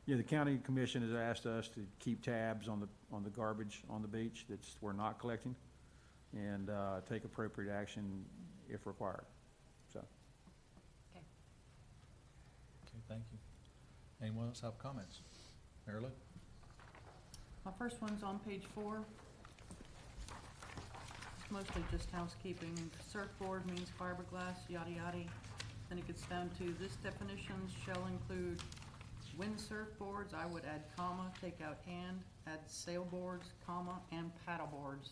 yeah, the county commission has asked us to keep tabs on the garbage on the beach that's we're not collecting, and take appropriate action if required. So. Okay. Okay, thank you. Anyone else have comments? Mary Lou? My first one's on page 4. It's mostly just housekeeping. Surfboard means fiberglass, yada yada. Then it gets down to this definition shall include wind surfboards. I would add comma, take out and, add sailboards, comma, and paddleboards.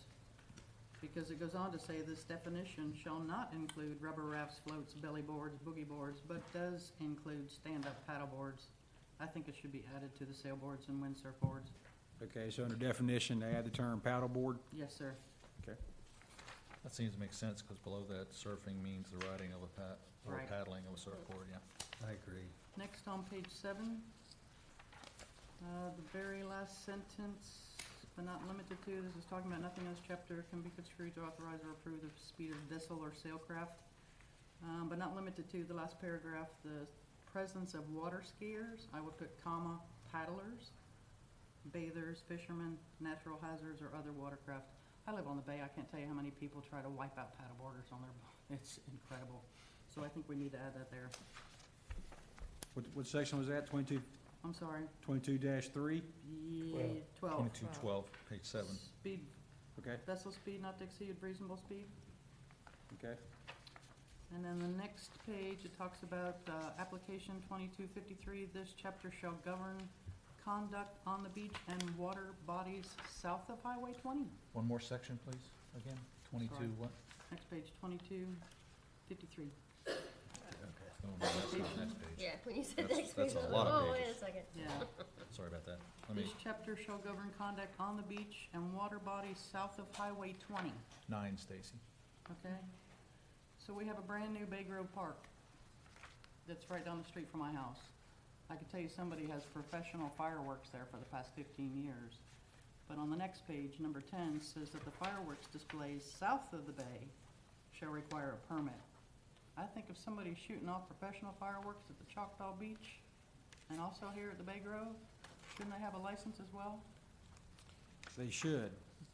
Because it goes on to say this definition shall not include rubber rafts, floats, belly boards, boogie boards, but does include stand-up paddleboards. I think it should be added to the sailboards and wind surfboards. Okay, so under definition, to add the term paddleboard. Yes, sir. Okay. That seems to make sense, because below that, surfing means the riding of or Right. paddling of a surfboard, yeah. I agree. Next on page 7, the very last sentence, but not limited to, this is talking about nothing in this chapter can be construed to authorize or approve the speed of vessel or sailcraft. But not limited to, the last paragraph, the presence of water skiers, I would put comma, paddlers, bathers, fishermen, natural hazards, or other watercraft. I live on the bay. I can't tell you how many people try to wipe out paddleboarders on their boat. It's incredible. So I think we need to add that there. What section was that? 22, I'm sorry. 22-3? Yeah, 12. 2212, page 7. Speed, Okay, vessel speed not to exceed reasonable speed. okay. And then the next page, it talks about application 2253. This chapter shall govern conduct on the beach and water bodies south of Highway 20. One more section, please, again? 22 Sorry. what? Next page, 2253. Oh, that's not the next page. Yeah, when you said That's- next page, that's I a was lot like, of oh, wait a pages. second. Yeah. Sorry about that. Let me, This chapter shall govern conduct on the beach and water bodies south of Highway 20. 9, Stacy. Okay? So we have a brand-new Bay Grove Park that's right down the street from my house. I can tell you somebody has professional fireworks there for the past 15 years. But on the next page, number 10, says that the fireworks displays south of the bay shall require a permit. I think if somebody's shooting off professional fireworks at the Choctaw Beach and also here at the Bay Grove, shouldn't they have a license as well? They should,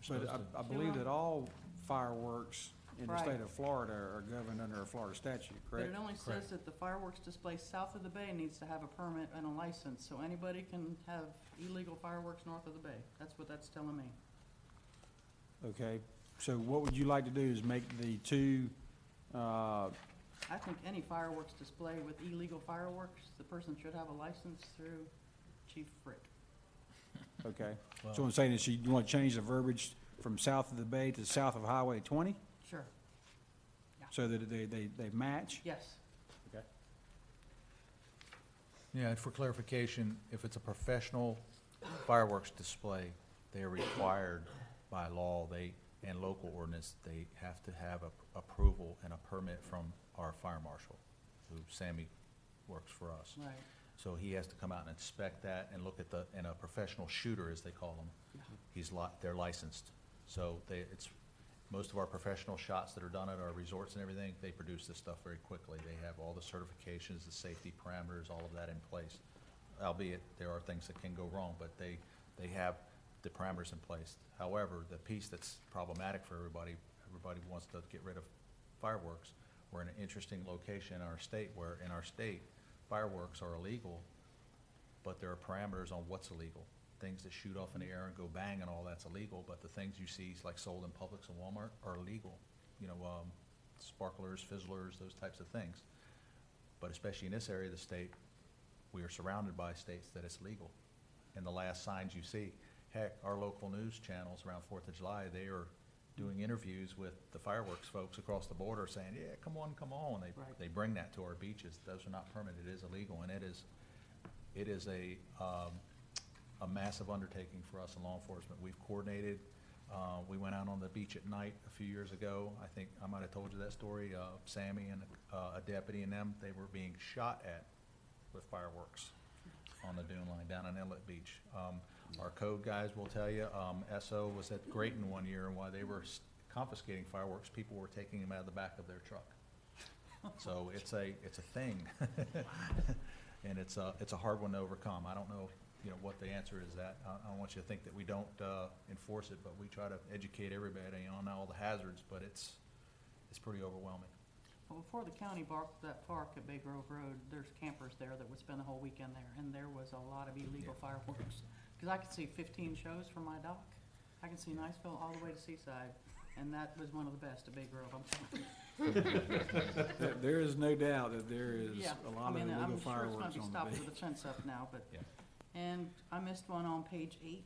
but Supposed to. I believe that all fireworks in the Right. state of Florida are governed under a Florida statute, But correct? it only Correct. says that the fireworks display south of the bay needs to have a permit and a license, so anybody can have illegal fireworks north of the bay. That's what that's telling me. Okay, so what would you like to do is make the two, I think any fireworks display with illegal fireworks, the person should have a license through Chief Frick. okay. Well- So I'm saying is you want to change the verbiage from south of the bay to south of Highway 20? Sure. So that they match? Yes. Okay. Yeah, and for clarification, if it's a professional fireworks display, they are required by law, and local ordinance, they have to have a approval and a permit from our fire marshal, who Sammy works for us. Right. So he has to come out and inspect that and look at and a professional shooter, as they call them, they're licensed. So most of our professional shots that are done at our resorts and everything, they produce this stuff very quickly. They have all the certifications, the safety parameters, all of that in place. Albeit, there are things that can go wrong, but they have the parameters in place. However, the piece that's problematic for everybody wants to get rid of fireworks. We're in an interesting location in our state where, in our state, fireworks are illegal, but there are parameters on what's illegal. Things that shoot off in the air and go bang and all that's illegal, but the things you see like sold in Publix and Walmart are illegal. You know, sparklers, fizzlers, those types of things. But especially in this area of the state, we are surrounded by states that it's legal. And the last signs you see, heck, our local news channels around 4th of July, they are doing interviews with the fireworks folks across the border saying, yeah, come on. Right. They bring that to our beaches. Those are not permitted. It is illegal, and it is a massive undertaking for us in law enforcement. We've coordinated. We went out on the beach at night a few years ago. I think I might have told you that story. Sammy and a deputy and them, they were being shot at with fireworks on the dune line down on Inlet Beach. Our code guys will tell you, SO was at Grayton one year, and while they were confiscating fireworks, people were taking them out of the back of their truck. So it's a thing, and it's a hard one to overcome. I don't know, what the answer is. That I don't want you to think that we don't enforce it, but we try to educate everybody on all the hazards. But it's pretty overwhelming. Well, before the county bought that park at Bay Grove Road, there's campers there that would spend the whole weekend there, and there was a lot of illegal fireworks. Because I could see 15 shows from my dock. I can see Niceville all the way to Seaside, and that was one of the best at Bay Grove, I'm telling you. There is no doubt that there is Yeah, a lot of illegal I'm sure it's fireworks gonna be on stopped the with beach. a fence up now, but. Yeah. And I missed one on page 8.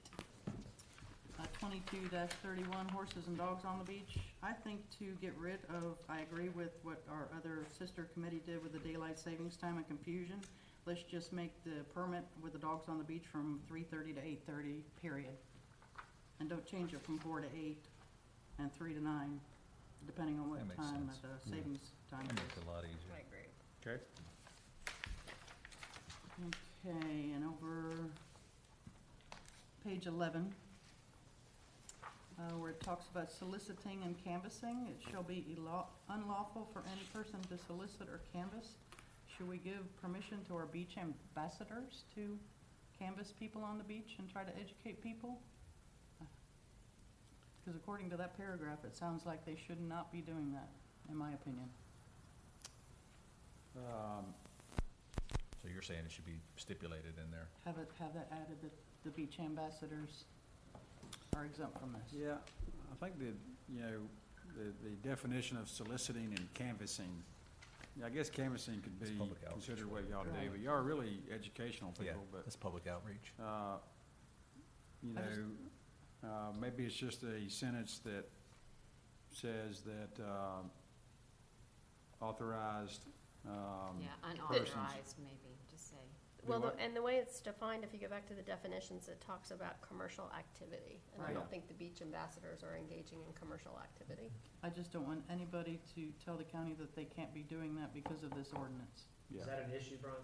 22-31, horses and dogs on the beach. I think to get rid of, I agree with what our other sister committee did with the daylight savings time and confusion. Let's just make the permit with the dogs on the beach from 3:30 to 8:30, period. And don't change it from 4 to 8 and 3 to 9, depending on what That makes time sense. the savings time That is. makes it a lot easier. I agree. Okay. Okay, and over page 11, where it talks about soliciting and canvassing, it shall be unlawful for any person to solicit or canvass. Should we give permission to our beach ambassadors to canvass people on the beach and try to educate people? Because according to that paragraph, it sounds like they should not be doing that, in my opinion. So you're saying it should be stipulated in there? Have that added, that the beach ambassadors are exempt from this. Yeah, I think that, the definition of soliciting and canvassing, I guess canvassing could It's be public outreach. considered what y'all do, Right. but y'all are really educational Yeah, people, but, that's public outreach. maybe it's just a sentence that says that, authorized, Yeah, unauthorized, maybe, just say. Well, what? and the way it's defined, if you go back to the definitions, it talks about commercial activity. And I Right. don't think the beach ambassadors are engaging in commercial activity. I just don't want anybody to tell the county that they can't be doing that because of this ordinance. yeah. Is that an issue, Brian?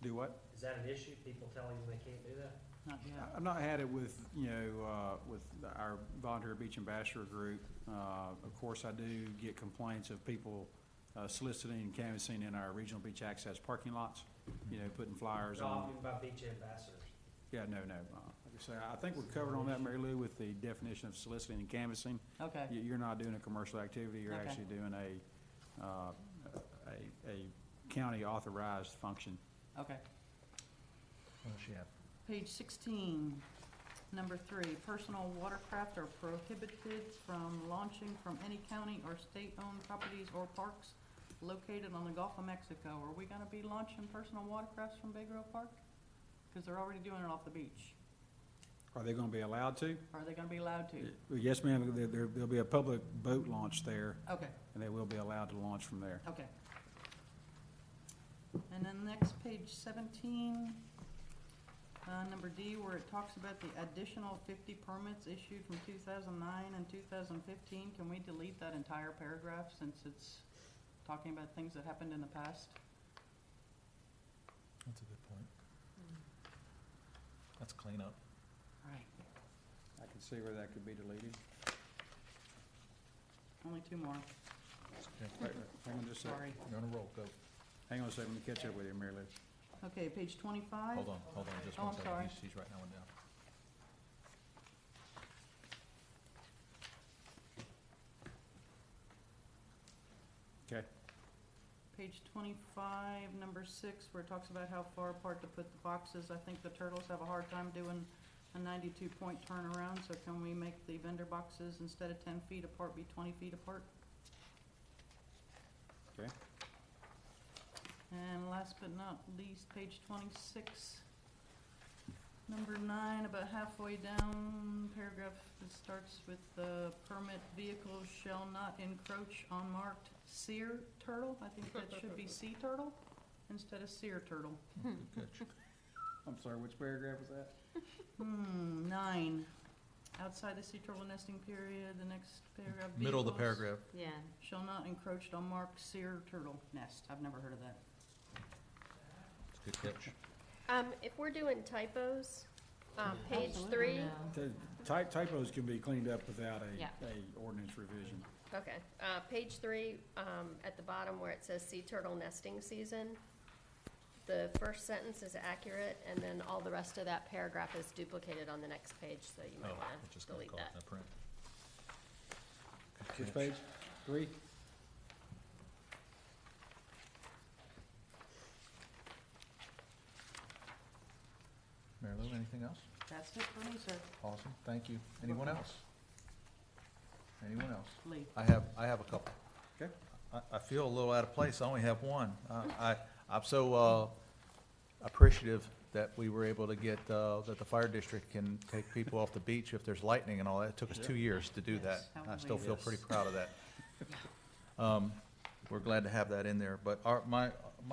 Do what? Is that an issue, people telling them they can't do that? Not yet. I've not had it with, with our volunteer beach ambassador group. Of course, I do get complaints of people soliciting and canvassing in our regional beach access parking lots, putting flyers No, on. I'm talking about beach ambassadors. Yeah, no. Like I say, I think we're covered on that, Mary Lou, with the definition of soliciting and canvassing. Okay, You're not doing a commercial activity, you're Okay. actually doing a county authorized function. okay. What does she have? Page 16, number 3, personal watercraft are prohibited from launching from any county or state-owned properties or parks located on the Gulf of Mexico. Are we gonna be launching personal watercrafts from Bay Grove Park? Because they're already doing it off the beach. Are they gonna be allowed to? Are they gonna be allowed to? Yes, ma'am, there'll be a public boat launch there, Okay, and they will be allowed to launch from there. okay. And then next, page 17, number D, where it talks about the additional 50 permits issued from 2009 and 2015. Can we delete that entire paragraph since it's talking about things that happened in the past? That's a good point. That's cleanup. Right. I can see where that could be deleted. Only 2 more. Wait, hang on just a second. Sorry. You're on a roll, go. Hang on a second, let me catch up with you, Mary Liz. Okay, page 25. Hold on, just Oh, one I'm second. sorry. He's writing that one down. Okay. Page 25, number 6, where it talks about how far apart to put the boxes. I think the turtles have a hard time doing a 92-point turnaround, so can we make the vendor boxes, instead of 10 feet apart, be 20 feet apart? Okay. And last but not least, page 26, number 9, about halfway down, paragraph that starts with the permit vehicles shall not encroach on marked seer turtle. I think that should be sea turtle instead of seer turtle. Good catch. I'm sorry, which paragraph was that? 9, outside the sea turtle nesting period, the next paragraph. Middle of the vehicles paragraph. Yeah. shall not encroach on marked seer turtle nest. I've never heard of that. It's a good catch. If we're doing typos, page 3, Typos can be cleaned up without Yeah. a ordinance revision. okay, page 3, at the bottom where it says sea turtle nesting season, the first sentence is accurate, and then all the rest of that paragraph is duplicated on the next page, so you might Oh, wanna it's just gonna delete call it that. that print. Good Which catch. page? 3? Mary Lou, anything else? That's it for me, sir. Awesome, thank you. Anyone else? Anyone else? Lee. I have a couple. Okay. I feel a little out of place, I only have one. I'm so appreciative that we were able to get, that the fire district can take people off the beach if there's lightning and all that. It took us 2 years to do Yes, that. how I still feel Yes. pretty proud of that. We're glad to have that in there, but my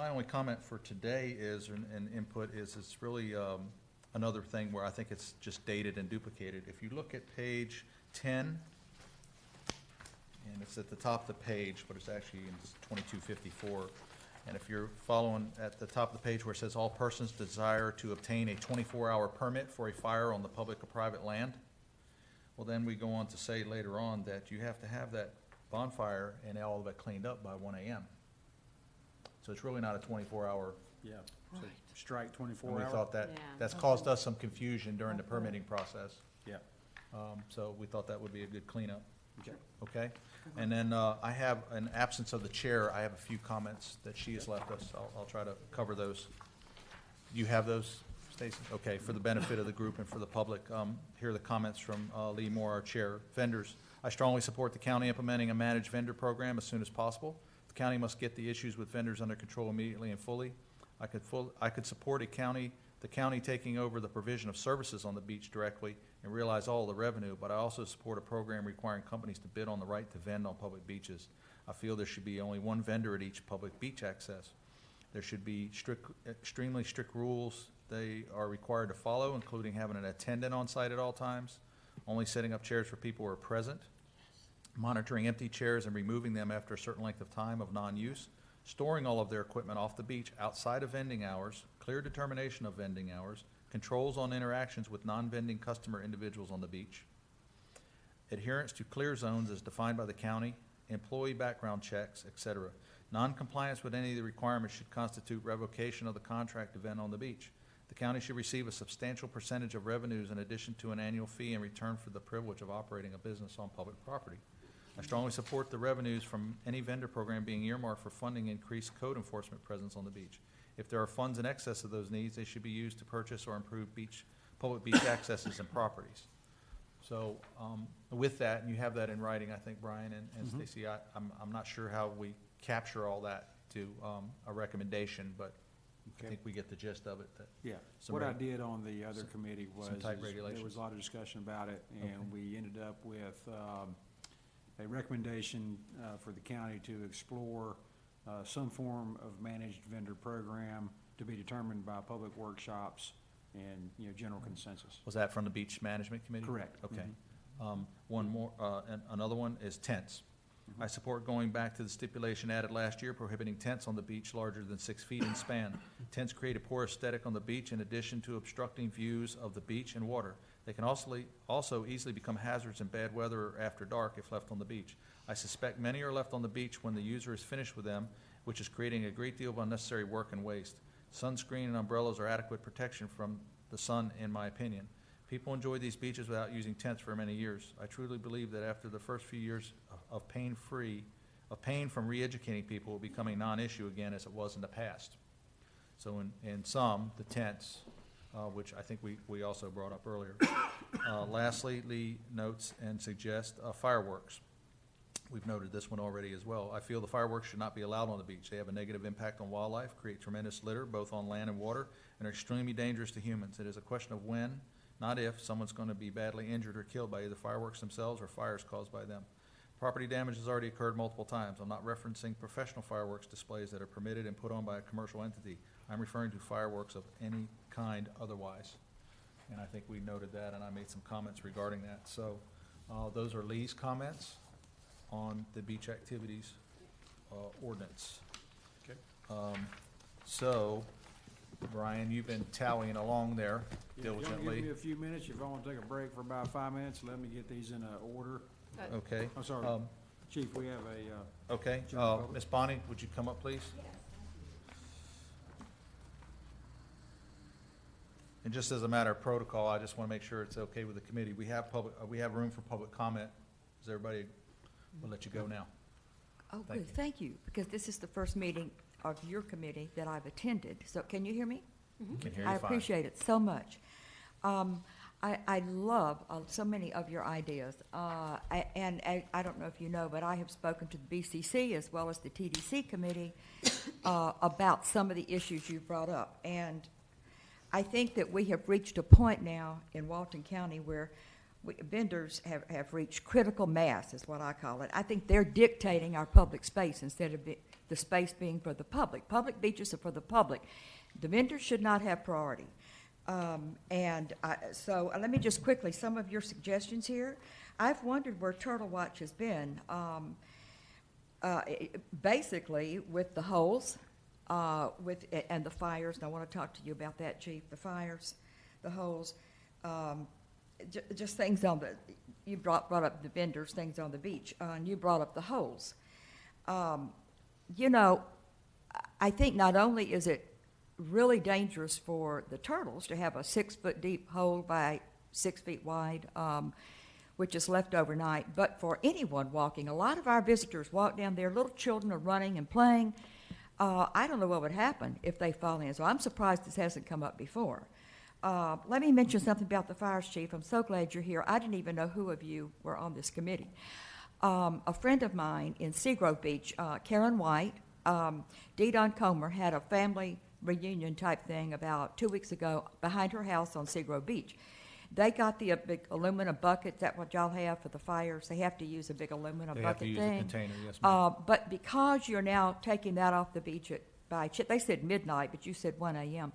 only comment for today is, and input is, it's really another thing where I think it's just dated and duplicated. If you look at page 10, and it's at the top of the page, but it's actually in 2254. And if you're following at the top of the page where it says, all persons desire to obtain a 24-hour permit for a fire on the public or private land, well, then we go on to say later on that you have to have that bonfire and all of it cleaned up by 1 a.m. So it's really not a 24-hour. Yeah. So Right. strike 24 And we hour. thought that, Yeah. that's caused us some confusion during the permitting process. Yeah. So we thought that would be a good cleanup. Okay. Okay? And then I have, in absence of the chair, I have a few comments that she has left us. I'll try to cover those. You have those, Stacy? Okay, for the benefit of the group and for the public, here are the comments from Lee Moore, our chair. Vendors, I strongly support the county implementing a managed vendor program as soon as possible. The county must get the issues with vendors under control immediately and fully. I could support the county taking over the provision of services on the beach directly and realize all the revenue, but I also support a program requiring companies to bid on the right to vend on public beaches. I feel there should be only one vendor at each public beach access. There should be extremely strict rules they are required to follow, including having an attendant on site at all times, only setting up chairs for people who are present, monitoring empty chairs and removing them after a certain length of time of non-use, storing all of their equipment off the beach outside of vending hours, clear determination of vending hours, controls on interactions with non-vending customer individuals on the beach, adherence to clear zones as defined by the county, employee background checks, etc. Non-compliance with any of the requirements should constitute revocation of the contract to vend on the beach. The county should receive a substantial percentage of revenues in addition to an annual fee in return for the privilege of operating a business on public property. I strongly support the revenues from any vendor program being earmarked for funding increased code enforcement presence on the beach. If there are funds in excess of those needs, they should be used to purchase or improve public beach accesses and properties. So with that, and you have that in writing, I think, Brian and Mhm. Stacy, I'm not sure how we capture all that to a recommendation, but I Okay. think we get the gist of it. That Yeah. some What I reg- did on the other some- committee was, tight there was regulations. a lot of discussion about it, Okay. and we ended up with a recommendation for the county to explore some form of managed vendor program to be determined by public workshops and, general consensus. Was that from the Beach Management Committee? Correct. Okay. Mhm. One more, and another one is tents. Mhm. I support going back to the stipulation added last year prohibiting tents on the beach larger than 6 feet in span. Tents create a poor aesthetic on the beach in addition to obstructing views of the beach and water. They can also easily become hazards in bad weather or after dark if left on the beach. I suspect many are left on the beach when the user is finished with them, which is creating a great deal of unnecessary work and waste. Sunscreen and umbrellas are adequate protection from the sun, in my opinion. People enjoy these beaches without using tents for many years. I truly believe that after the first few years of pain from re-educating people will become a non-issue again as it was in the past. So in some, the tents, which I think we also brought up earlier. Lastly, Lee notes and suggests fireworks. We've noted this one already as well. I feel the fireworks should not be allowed on the beach. They have a negative impact on wildlife, create tremendous litter both on land and water, and are extremely dangerous to humans. It is a question of when, not if, someone's going to be badly injured or killed by either fireworks themselves or fires caused by them. Property damage has already occurred multiple times. I'm not referencing professional fireworks displays that are permitted and put on by a commercial entity. I'm referring to fireworks of any kind otherwise. And I think we noted that, and I made some comments regarding that. So those are Lee's comments on the beach activities ordinance. Okay. So, Brian, you've been tallying along there Yeah, if y'all diligently. give me a few minutes, if y'all want to take a break for about 5 minutes, let me get these in order. Okay. I'm sorry, Chief, we have a, Okay. General public. Ms. Bonnie, would you come up, please? And just as a matter of protocol, I just want to make sure it's okay with the committee. We have room for public comment. Is everybody, we'll let you go now. Oh, Thank good, you. thank you, because this is the first meeting of your committee that I've attended. So can you hear me? Can hear you I fine. appreciate it so much. I love so many of your ideas. And I don't know if you know, but I have spoken to the BCC as well as the TDC committee about some of the issues you brought up. And I think that we have reached a point now in Walton County where vendors have reached critical mass, is what I call it. I think they're dictating our public space instead of the space being for the public. Public beaches are for the public. The vendors should not have priority. So let me just quickly, some of your suggestions here. I've wondered where Turtle Watch has been. Basically, with the holes, and the fires, and I want to talk to you about that, Chief, the fires, the holes, just things on you brought up the vendors, things on the beach, and you brought up the holes. I think not only is it really dangerous for the turtles to have a 6-foot deep hole by 6 feet wide, which is left overnight, but for anyone walking. A lot of our visitors walk down there, little children are running and playing. I don't know what would happen if they fall in, so I'm surprised this hasn't come up before. Let me mention something about the fires, Chief. I'm so glad you're here. I didn't even know who of you were on this committee. A friend of mine in Seagrove Beach, Karen White, Dee Don Comer had a family reunion type thing about 2 weeks ago behind her house on Seagrove Beach. They got the big aluminum bucket. Is that what y'all have for the fires? They have to use a big aluminum They have bucket to use thing. a container, yes, ma'am. But because you're now taking that off the beach they said midnight, but you said 1 a.m.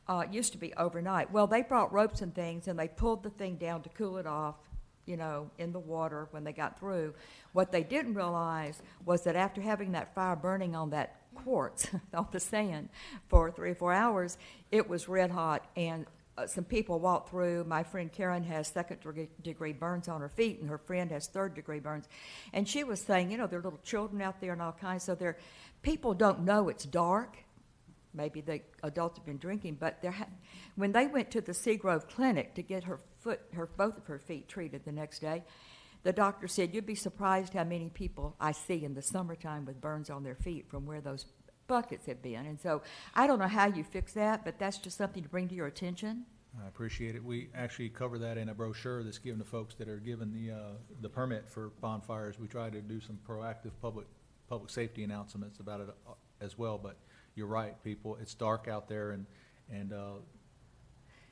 It used to be overnight. Well, they brought ropes and things, and they pulled the thing down to cool it off, in the water when they got through. What they didn't realize was that after having that fire burning on that quartz, on the sand, for 3 or 4 hours, it was red hot, and some people walked through. My friend Karen has second-degree burns on her feet, and her friend has third-degree burns. And she was saying, there are little children out there and all kinds, so people don't know it's dark. Maybe the adults have been drinking, but when they went to the Seagrove Clinic to get both of her feet treated the next day, the doctor said, you'd be surprised how many people I see in the summertime with burns on their feet from where those buckets have been. And so I don't know how you fix that, but that's just something to bring to your attention. I appreciate it. We actually cover that in a brochure that's given to folks that are given the permit for bonfires. We try to do some proactive public safety announcements about it as well, but you're right, people. It's dark out there, and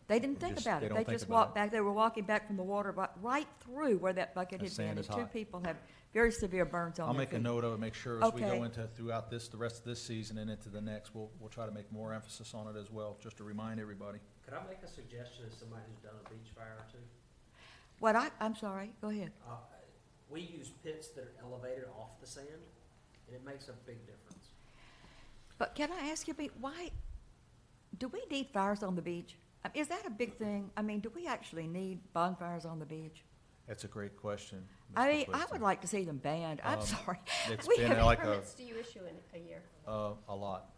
They didn't think Just- about they it. don't They think just about walked it. back. They were walking back from the water right through where that bucket That had been. sand is And two hot. people have very severe burns on I'll their make a feet. note of it, make sure as we Okay. go into, throughout the rest of this season and into the next, we'll try to make more emphasis on it as well, just to remind everybody. Could I make a suggestion as somebody who's done a beach fire or two? I'm sorry, go ahead. We use pits that are elevated off the sand, and it makes a big difference. But can I ask you, why, do we need fires on the beach? Is that a big thing? I mean, do we actually need bonfires on the beach? That's a great question. I Mr. mean, I Clifton. would like to see them banned. I'm Um, sorry. It's We been have- like Permits do you issue in a year? a lot.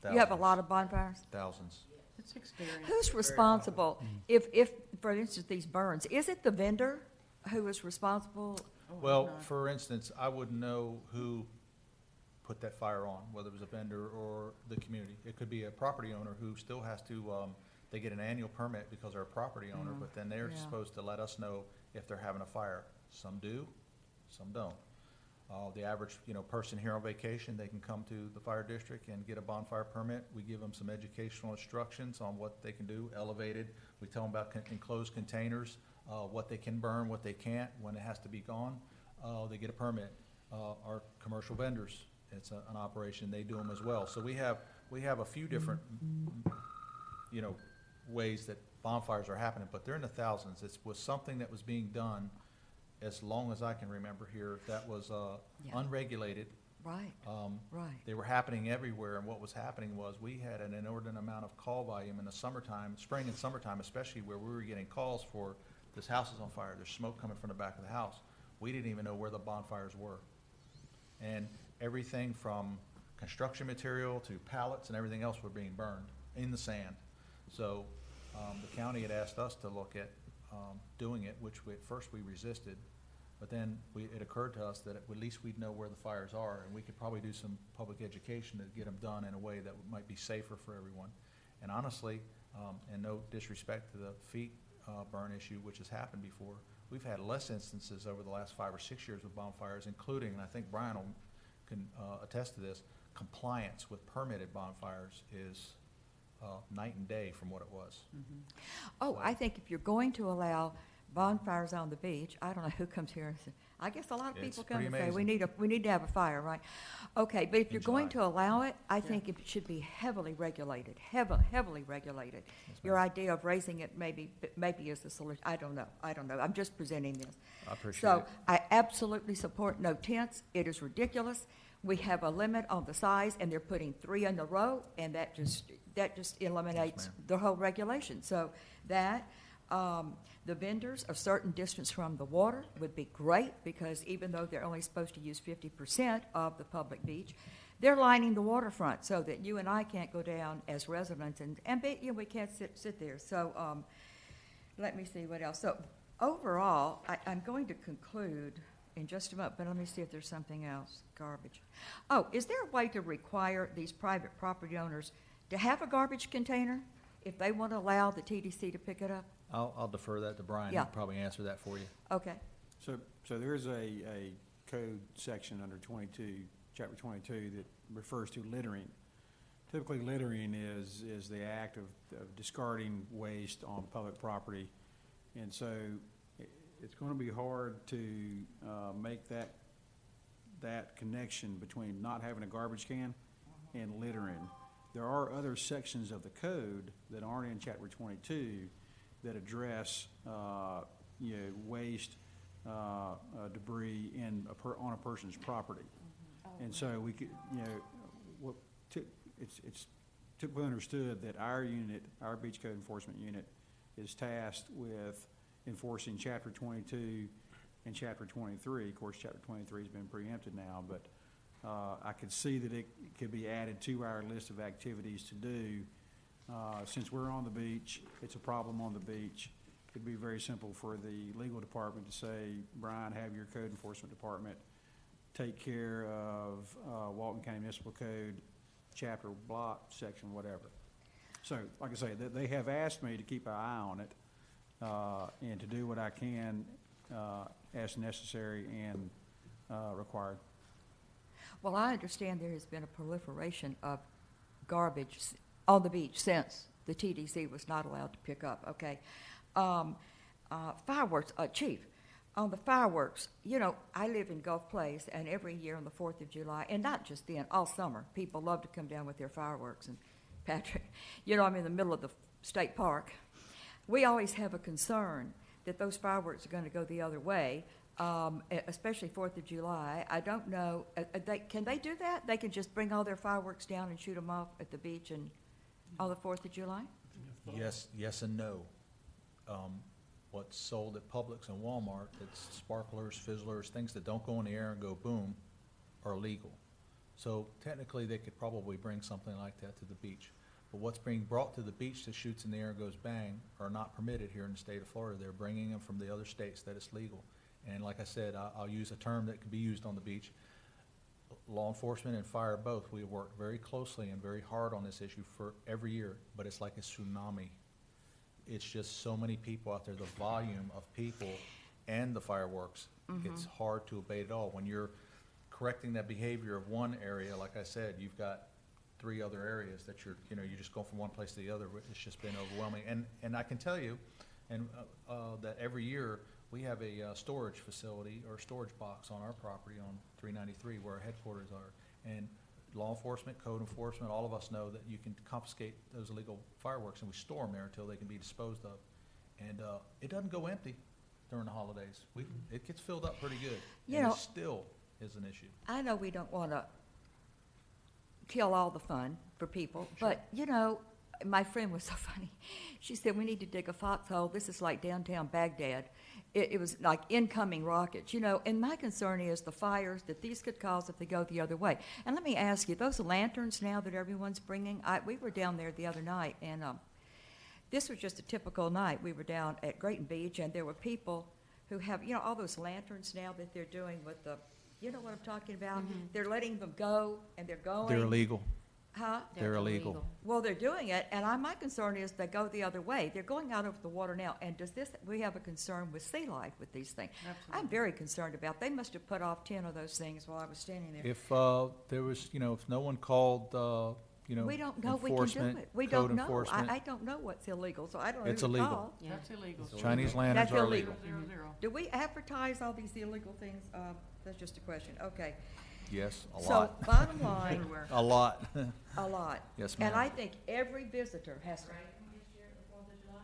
You have a Thousands. lot of bonfires? Thousands. It's experience. Who's responsible? If, for instance, these burns, is it the vendor who is responsible? Oh, Well, no. for instance, I wouldn't know who put that fire on, whether it was a vendor or the community. It could be a property owner who still has to, they get an annual permit because they're a property owner, but then they're Yeah. supposed to let us know if they're having a fire. Some do, some don't. The average, person here on vacation, they can come to the fire district and get a bonfire permit. We give them some educational instructions on what they can do, elevated. We tell them about enclosed containers, what they can burn, what they can't, when it has to be gone. They get a permit. Our commercial vendors, it's an operation, they do them as well. So we have a few different, ways that bonfires are happening, but they're in the thousands. It was something that was being done as long as I can remember here, that was Yeah. unregulated. Right, right. They were happening everywhere, and what was happening was we had an inordinate amount of call volume in the summertime, spring and summertime especially, where we were getting calls for, this house is on fire, there's smoke coming from the back of the house. We didn't even know where the bonfires were. And everything from construction material to pallets and everything else were being burned in the sand. So the county had asked us to look at doing it, which at first we resisted. But then it occurred to us that at least we'd know where the fires are, and we could probably do some public education to get them done in a way that might be safer for everyone. And honestly, and no disrespect to the feet burn issue, which has happened before, we've had less instances over the last 5 or 6 years with bonfires, including, and I think Brian can attest to this, compliance with permitted bonfires is night and day from what it was. Oh, I think if you're going to allow bonfires on the beach, I don't know who comes here and says, I guess a lot of It's people come pretty and say, amazing. we need to have a fire, right? Okay, but if you're going to July. allow it, I think it should be heavily regulated, heavily regulated. Yes, Your ma'am. idea of raising it maybe is the solution. I don't know. I'm just presenting this. I appreciate So it. I absolutely support no tents. It is ridiculous. We have a limit on the size, and they're putting 3 in a row, and that just eliminates ma'am. the whole regulation. So that, the vendors a certain distance from the water would be great, because even though they're only supposed to use 50% of the public beach, they're lining the waterfront so that you and I can't go down as residents we can't sit there. So, let me see what else. So overall, I'm going to conclude in just a moment, but let me see if there's something else. Garbage. Oh, is there a way to require these private property owners to have a garbage container if they want to allow the TDC to pick it up? I'll defer that to Brian. Yeah. He'll probably answer that for you. Okay. So there is a code section under 22, chapter 22, that refers to littering. Typically, littering is the act of discarding waste on public property. And so it's going to be hard to make that connection between not having a garbage can and littering. There are other sections of the code that aren't in chapter 22 that address, waste, debris on a person's property. And so we could, it's typically understood that our unit, our beach code enforcement unit, is tasked with enforcing chapter 22 and chapter 23. Of course, chapter 23 has been preempted now, but I could see that it could be added to our list of activities to do. Since we're on the beach, it's a problem on the beach. It'd be very simple for the legal department to say, Brian, have your code enforcement department take care of Walton County Municipal Code, chapter, block, section, whatever. So, like I say, they have asked me to keep an eye on it and to do what I can as necessary and required. Well, I understand there has been a proliferation of garbage on the beach since the TDC was not allowed to pick up, okay? Fireworks, Chief, on the fireworks, you know, I live in Gulf Place, and every year on the 4th of July, and not just then, all summer, people love to come down with their fireworks. And Patrick, you know, I'm in the middle of the state park. We always have a concern that those fireworks are going to go the other way, especially 4th of July. I don't know, can they do that? They can just bring all their fireworks down and shoot them off at the beach and on the 4th of July? Yes and no. What's sold at Publix and Walmart, it's sparklers, fizzlers, things that don't go in the air and go boom, are legal. So technically, they could probably bring something like that to the beach. But what's being brought to the beach that shoots in the air and goes bang are not permitted here in the state of Florida. They're bringing them from the other states that it's legal. And like I said, I'll use a term that can be used on the beach. Law enforcement and fire both, we work very closely and very hard on this issue for every year, but it's like a tsunami. It's just so many people out there, the volume of people and the fireworks, it's hard to abate it all. When you're correcting that behavior of one area, like I said, you've got 3 other areas that you're just going from one place to the other. It's just been overwhelming. And I can tell you, that every year we have a storage facility or storage box on our property on 393 where our headquarters are. And law enforcement, code enforcement, all of us know that you can confiscate those illegal fireworks, and we store them there until they can be disposed of. And it doesn't go empty during the holidays. It gets filled up pretty good. You and know, it still is an issue. I know we don't want to kill all the fun for people, but, you know, my friend was so funny. She said, we need to dig a foxhole. This is like downtown Baghdad. It was like incoming rockets, you know, and my concern is the fires that these could cause if they go the other way. And let me ask you, those lanterns now that everyone's bringing, we were down there the other night, and this was just a typical night. We were down at Grayton Beach, and there were people who have, you know, all those lanterns now that they're doing with the, you know what I'm talking about? They're letting them go, and they're going. They're illegal. Huh? They're illegal. Well, they're doing it, and my concern is they go the other way. They're going out over the water now, and we have a concern with sea life with these things. Absolutely. I'm very concerned about, they must have put off 10 of those things while I was standing there. If there was, if no one called, We don't know we can do enforcement, it. We code don't know. enforcement, I don't know what's illegal, so I don't know It's who to illegal. call. Yeah. That's illegal. Chinese lanterns That's are illegal. illegal. 000. Do we advertise all these illegal things? That's just a question. Okay. Yes, a So, lot. bottom line, Everywhere. A lot. a lot. Yes, And ma'am. I think every visitor has to. This year, the 4th of July,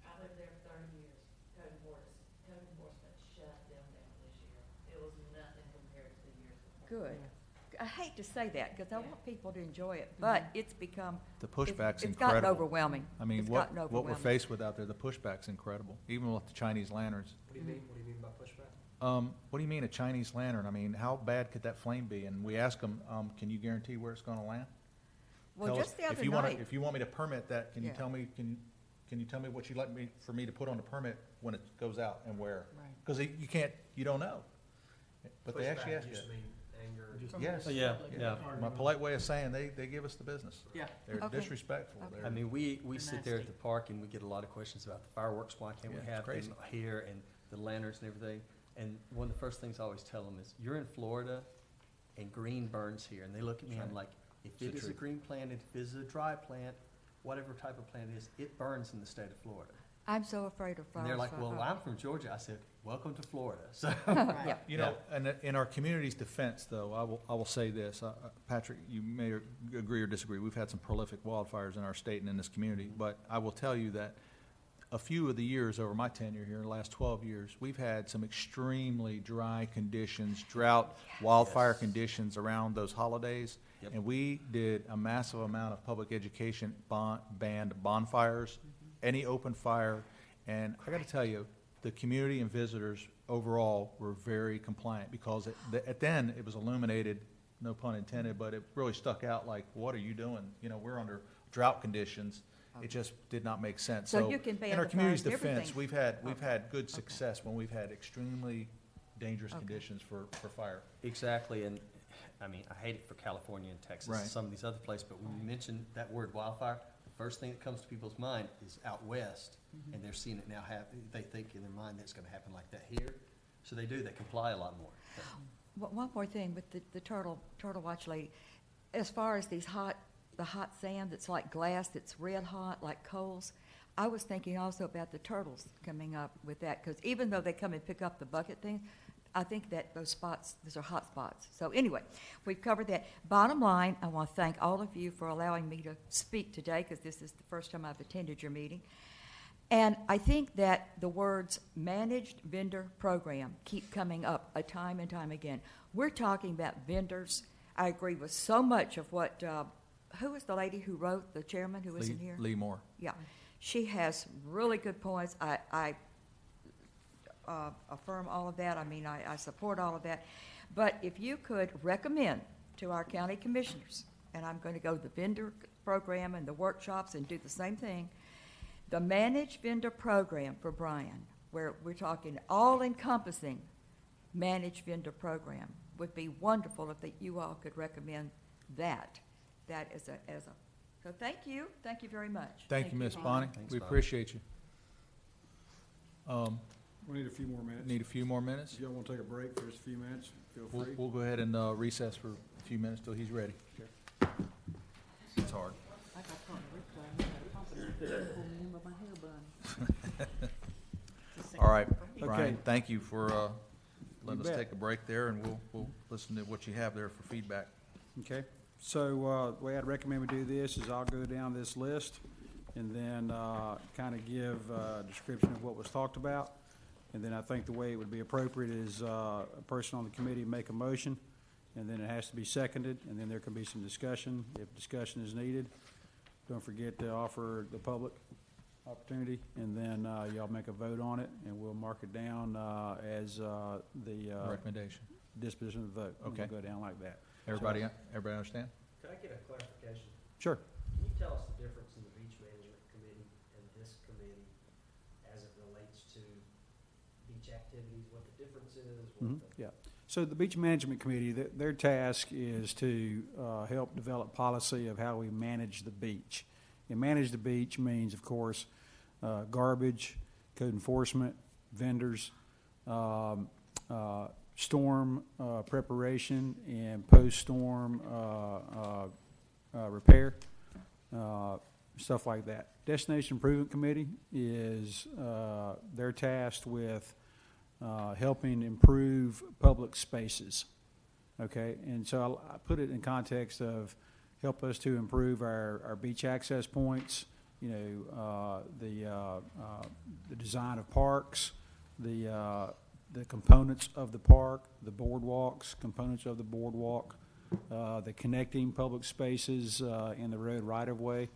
I lived there 30 years. Code enforcement shut them down this year. It was nothing compared to the years before. Good. I hate to say that because I want people to enjoy it, but it's become. The pushback's It's gotten incredible. overwhelming. I mean, It's what gotten we're overwhelming. faced with out there, the pushback's incredible, even with the Chinese lanterns. What do you mean? What do you mean by pushback? What do you mean a Chinese lantern? I mean, how bad could that flame be? And we ask them, can you guarantee where it's gonna land? Well, Tell us- just the other if you wanna- night. If you want me to permit that, can you Yeah. tell me, can you tell me what you'd like for me to put on the permit when it goes out and where? Right. Because you don't know. But they actually Pushback ask you. just mean anger. Yes. Yeah, yeah. My polite way of saying, they give us the business. Yeah. They're Okay. disrespectful. Okay. They're- I mean, we sit there at nasty. the park and we get a lot of questions about the fireworks. Why can't we Yeah, it's have crazy. them here and the lanterns and everything? And one of the first things I always tell them is, you're in Florida and green burns here. And they look at me, That's I'm right. like, if It's the it is a truth. green plant, if it is a dry plant, whatever type of plant it is, it burns in the state of Florida. I'm so afraid of fires. And they're like, so well, I'm from Georgia. I said, welcome to Florida. So, Yeah. You know, and in our community's defense, though, I will say this, Patrick, you may agree or disagree. We've had some prolific wildfires in our state and in this community, but I will tell you that a few of the years over my tenure here, in the last 12 years, we've had some extremely dry conditions, drought, wildfire Yes. conditions around those holidays. Yep. And we did a massive amount of public education banned bonfires, any open fire. And I got to tell you, the community and visitors overall were very compliant because at then it was illuminated, no pun intended, but it really stuck out like, what are you doing? We're under drought conditions. It just did not make sense. So you can ban in our the community's fires, defense, everything. we've had good success when we've had extremely dangerous conditions for fire. exactly. And I mean, I hate it for California and Texas Right. and some of these other places, but when you mention that word wildfire, the first thing that comes to people's mind is out west. And they're seeing it now happen. They think in their mind that it's going to happen like that here. So they do, they comply a lot more. One more thing with the turtle watch lady. As far as these hot the hot sand that's like glass, that's red hot, like coals. I was thinking also about the turtles coming up with that, because even though they come and pick up the bucket thing, I think that those are hot spots. So anyway, we've covered that. Bottom line, I want to thank all of you for allowing me to speak today, because this is the first time I've attended your meeting. And I think that the words managed vendor program keep coming up time and time again. We're talking about vendors. I agree with so much of what, who was the lady who wrote, the chairman who was in here? Lee Moore. Yeah, she has really good points. I affirm all of that. I mean, I support all of that. But if you could recommend to our county commissioners, and I'm going to go the vendor program and the workshops and do the same thing, the managed vendor program for Bryan, where we're talking all-encompassing managed vendor program, would be wonderful if you all could recommend that as a, so thank you very much. Thank you, Ms. Bonnie. Thanks, We Bonnie. appreciate you. We need a few more minutes. Need a few more minutes? If y'all want to take a break for just a few minutes, feel We'll, free. we'll go ahead and recess for a few minutes till he's ready. It's hard. I got something to reply. I got confidence that they pulled me in with my hair bun. All right, Okay. Brian, thank you for letting You us bet. take a break there, and we'll listen to what you have there for feedback. Okay, so the way I'd recommend we do this is I'll go down this list and then kind of give a description of what was talked about. And then I think the way it would be appropriate is a person on the committee make a motion, and then it has to be seconded, and then there can be some discussion if discussion is needed. Don't forget to offer the public opportunity, and then y'all make a vote on it, and we'll mark it down as the Recommendation. disposition of the vote. Okay. We'll go down like that. Everybody understand? Can I get a clarification? Sure. Can you tell us the difference in the beach management committee and this committee as it relates to beach activities, what the difference is? Mhm, yeah. So the Beach Management Committee, their task is to help develop policy of how we manage the beach. And manage the beach means, of course, garbage, code enforcement, vendors, storm preparation, and post-storm repair, stuff like that. Destination Improvement Committee is, they're tasked with helping improve public spaces, okay? And so I put it in context of help us to improve our beach access points, you know, the design of parks, the components of the park, the boardwalks, components of the boardwalk, the connecting public spaces in the road right-of-way,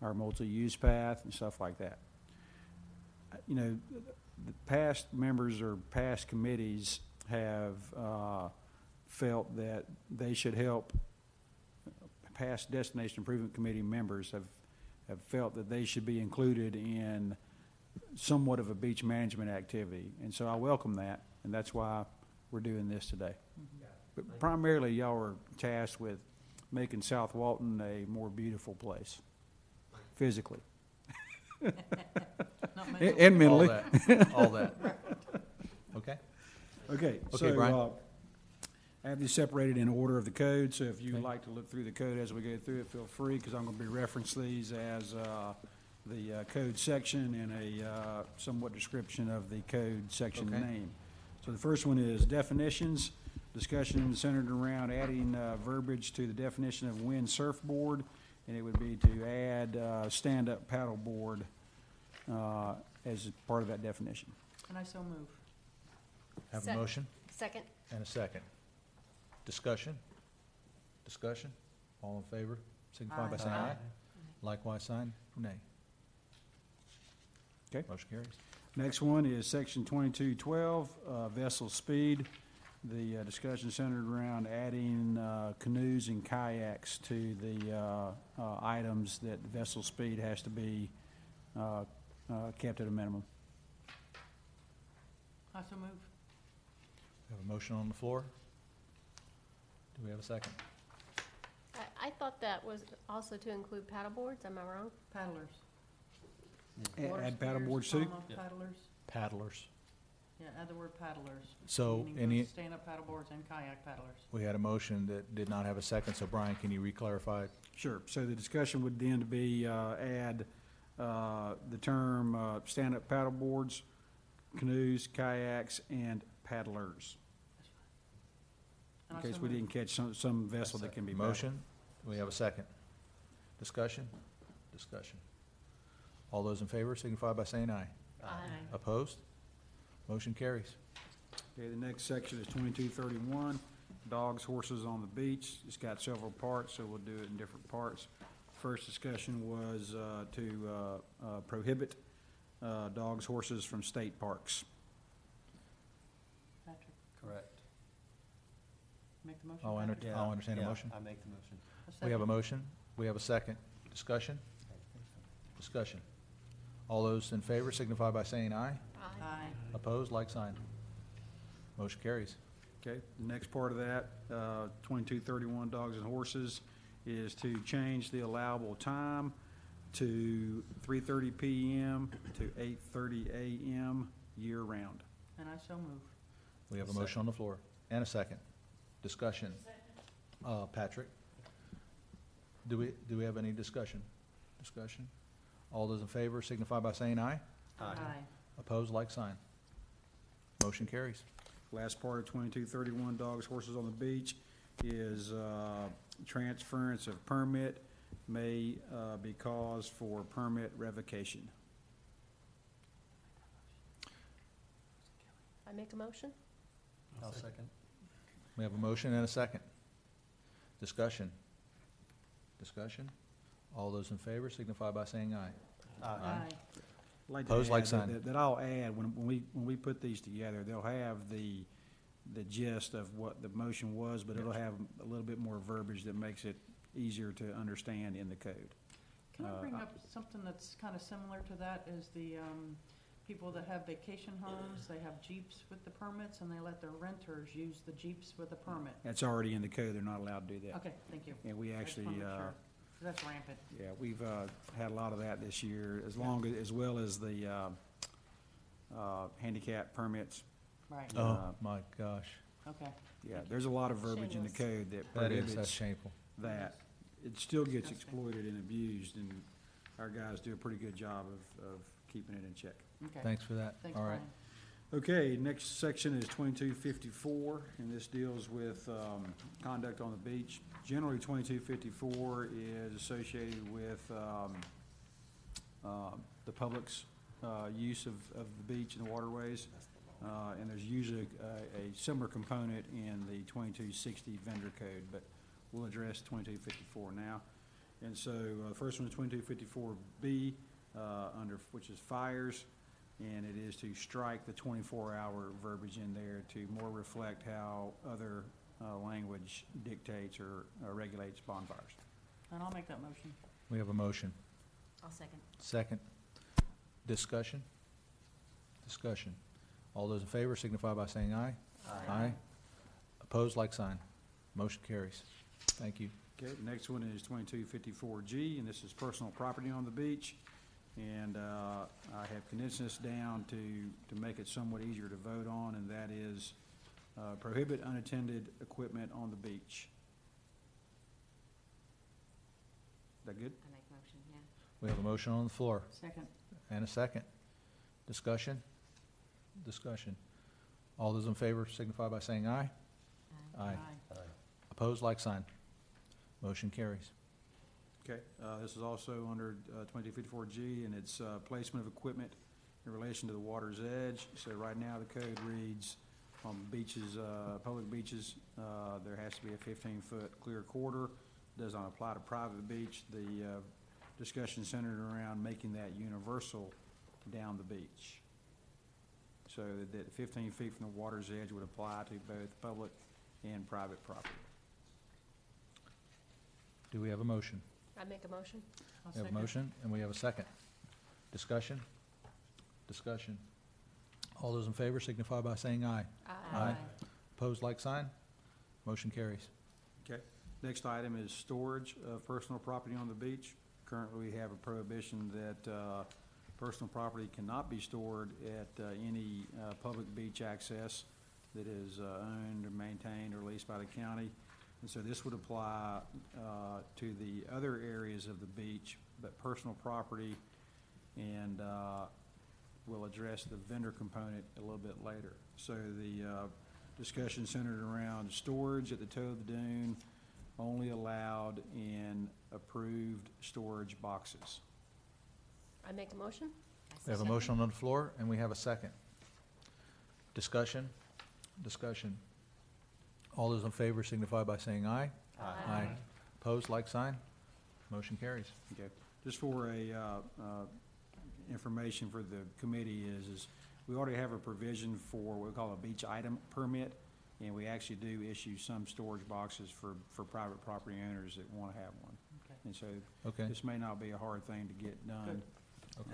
our multi-use path, and stuff like that. You know, the past members or past committees have felt that they should help. Past Destination Improvement Committee members have felt that they should be included in somewhat of a beach management activity. And so I welcome that, and that's why we're doing this today. But primarily, y'all are tasked with making South Walton a more beautiful place, physically. Not mentally. And mentally. All that. Okay? Okay, Okay, Brian. so I have these separated in order of the code, so if you would like to look through the code as we go through it, feel free, because I'm going to be referencing these as the code section and a somewhat description of the code section Okay. name. So the first one is definitions. Discussion centered around adding verbiage to the definition of wind surfboard, and it would be to add stand-up paddleboard as part of that definition. And I so move. Have a Sec- motion Second? and a second. Discussion? Discussion? All in favor, signify by saying aye. Aye. Likewise, sign nay. Okay. Motion carries. Next one is section 2212, vessel speed. The discussion centered around adding canoes and kayaks to the items that the vessel speed has to be kept at a minimum. I so move. We have a motion on the floor. Do we have a second? I thought that was also to include paddle boards, am I wrong? Paddlers. Add paddle boards too? Water skiers, Yeah. paddlers. Paddlers. Yeah, add the word paddlers. So, meaning any, both stand-up paddleboards and kayak paddlers. we had a motion that did not have a second, so Brian, can you re-clarify it? Sure. So the discussion would then be, add, the term, stand-up paddle boards, canoes, kayaks, and paddlers. And In I case so we move. didn't catch some vessel that can be paddled. Motion, we have a second. Discussion? Discussion. All those in favor signify by saying aye. Aye. Opposed? Motion carries. Okay, the next section is 2231, dogs, horses on the beach. It's got several parts, so we'll do it in different parts. First discussion was to prohibit dogs, horses from state parks. Patrick, Correct. make the motion. I'll Patrick? I'll entertain a Yeah, motion. I make the motion. A We have a second. motion, we have a second. Discussion? Discussion. All those in favor signify by saying aye. Aye. Opposed, like sign. Motion carries. Okay, the next part of that, 2231, dogs and horses, is to change the allowable time to 3:30 PM to 8:30 AM year-round. And I so move. We have a Second. motion on the floor and a second. Discussion. Patrick? Do we have any discussion? Discussion? All those in favor signify by saying aye. Opposed, like sign. Motion carries. Last part of 2231, dogs, horses on the beach, is transference of permit may be cause for permit revocation. I make a motion? I'll second. We have a motion and a second. Discussion. Discussion. All those in favor signify by saying aye. Aye. I'd like to Opposed, like add sign. that I'll add, when we put these together, they'll have the gist of what the motion was, but it'll have a little bit more verbiage that makes it easier to understand in the code. Can I bring Uh, up something that's kind of similar to that, is the people that have vacation homes, they have Jeeps with the permits, and they let their renters use the Jeeps with a permit. That's already in the code, they're not allowed to do that. Okay, thank you. And we I just actually, wanna make sure, 'cause that's rampant. yeah, we've had a lot of that this year, as well as the handicap permits. Right, Oh, my gosh. okay. Yeah, there's a lot of verbiage in the Shameless. code that That is, that's prohibits shameful. that. It still gets Disgusting. exploited and abused, and our guys do a pretty good job of keeping it in check. Okay. Thanks for that. Thanks, All right. Brian. Okay, next section is 2254, and this deals with conduct on the beach. Generally, 2254 is associated with the public's use of the beach and the waterways, and there's usually a similar component in the 2260 vendor code, but we'll address 2254 now. And so, the first one is 2254B, which is fires, and it is to strike the 24-hour verbiage in there to more reflect how other language dictates or regulates bonfires. And I'll make that motion. We have a motion. I'll second. Second. Discussion? Discussion. All those in favor signify by saying aye. Aye. Opposed, like sign. Motion carries. Thank you. Okay, the next one is 2254G, and this is personal property on the beach. And I have condensed this down to make it somewhat easier to vote on, and that is prohibit unattended equipment on the beach. Is that good? I make motion, yeah. We have a motion on the floor Second. and a second. Discussion? Discussion. All those in favor signify by saying aye. Aye. Opposed, like sign. Motion carries. Okay, this is also under 2254G, and it's placement of equipment in relation to the water's edge. So right now, the code reads on beaches, public beaches, there has to be a 15-foot clear quarter. Does not apply to private beach. The discussion centered around making that universal down the beach. So that 15 feet from the water's edge would apply to both public and private property. Do we have a motion? I make a motion? I'll We have a second. motion and we have a second. Discussion? Discussion. All those in favor signify by saying aye. Aye. Opposed, like sign. Motion carries. Okay. Next item is storage of personal property on the beach. Currently, we have a prohibition that personal property cannot be stored at any public beach access that is owned or maintained or leased by the county. And so this would apply to the other areas of the beach, but personal property, and we'll address the vendor component a little bit later. So the discussion centered around storage at the toe of the dune, only allowed in approved storage boxes. I make a motion? We have a motion on the floor, and we have a second. Discussion? Discussion. All those in favor signify by saying aye. Aye. Opposed, like sign. Motion carries. Okay, just for information for the committee is we already have a provision for what we call a beach item permit, and we actually do issue some storage boxes for private property owners that want to have one. Okay. And so Okay. this may not be a hard thing to get done. Okay.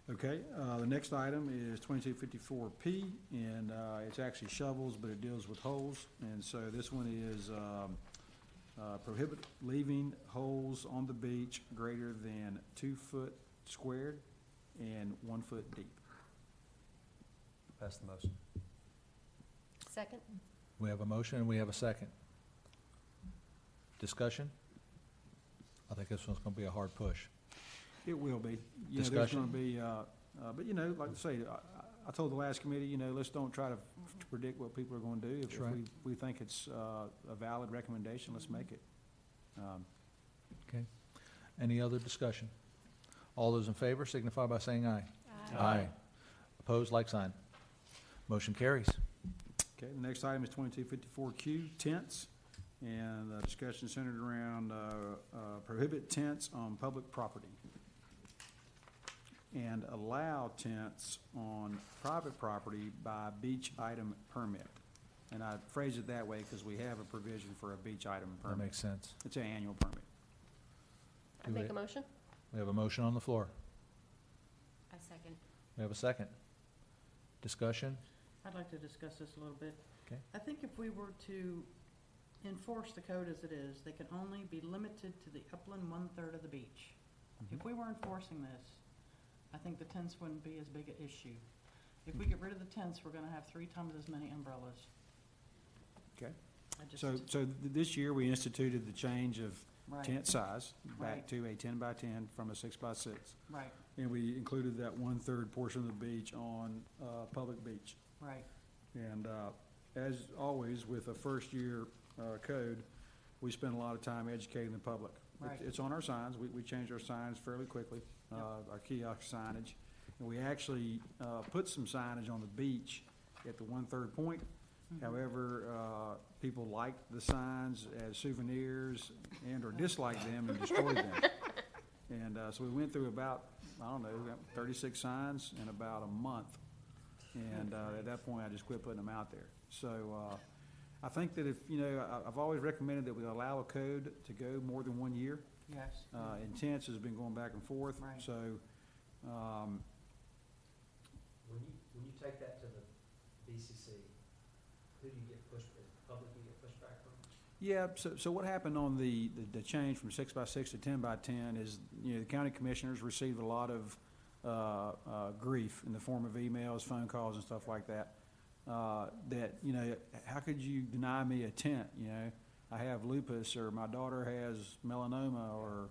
Okay, the next item is 2254P, and it's actually shovels, but it deals with holes. And so this one is prohibit leaving holes on the beach greater than 2 foot squared and 1 foot deep. Pass the motion. Second? We have a motion and we have a second. Discussion? I think this one's gonna be a hard push. It will be. You know, there's Discussion. gonna be, but you know, like I say, I told the last committee, you know, let's don't try to predict what people are gonna do. That's If right. we think it's a valid recommendation, let's make it. Okay. Any other discussion? All those in favor signify by saying aye. Opposed, like sign. Motion carries. Okay, the next item is 2254Q, tents, and the discussion centered around prohibit tents on public property and allow tents on private property by beach item permit. And I phrase it that way because we have a provision for a beach item That permit. makes sense. It's an annual permit. I Do make we- a motion? We have a motion on the floor. I second. We have a second. Discussion? I'd like to discuss this a little bit. Okay. I think if we were to enforce the code as it is, they can only be limited to the upland 1/3 of the beach. If we were enforcing this, I think the tents wouldn't be as big an issue. If we get rid of the tents, we're gonna have 3 times as many umbrellas. Okay. I just, So this year, we instituted the change of right, tent size Right. back to a 10 by 10 from a 6 by 6. right, And we included that 1/3 portion of the beach on public beach. right. And as always, with a first-year code, we spend a lot of time educating the public. Right. It's on our signs. We changed our signs fairly quickly, our kiosk signage. And we actually put some signage on the beach at the 1/3 point. Mhm. However, people liked the signs as souvenirs and/or disliked them and destroyed them. And so we went through about, I don't know, 36 signs in about a month. And at that point, I just quit putting them out there. So I think that if, you know, I've always recommended that we allow a code to go more than 1 year. Yes. Intents has been going back and forth. Right. So, When you take that to the BCC, who do you get pushed, is the public you get pushed back from? yeah, so what happened on the change from 6 by 6 to 10 by 10 is, you know, the county commissioners received a lot of grief in the form of emails, phone calls, and stuff like that. That, you know, how could you deny me a tent, you know? I have lupus, or my daughter has melanoma, or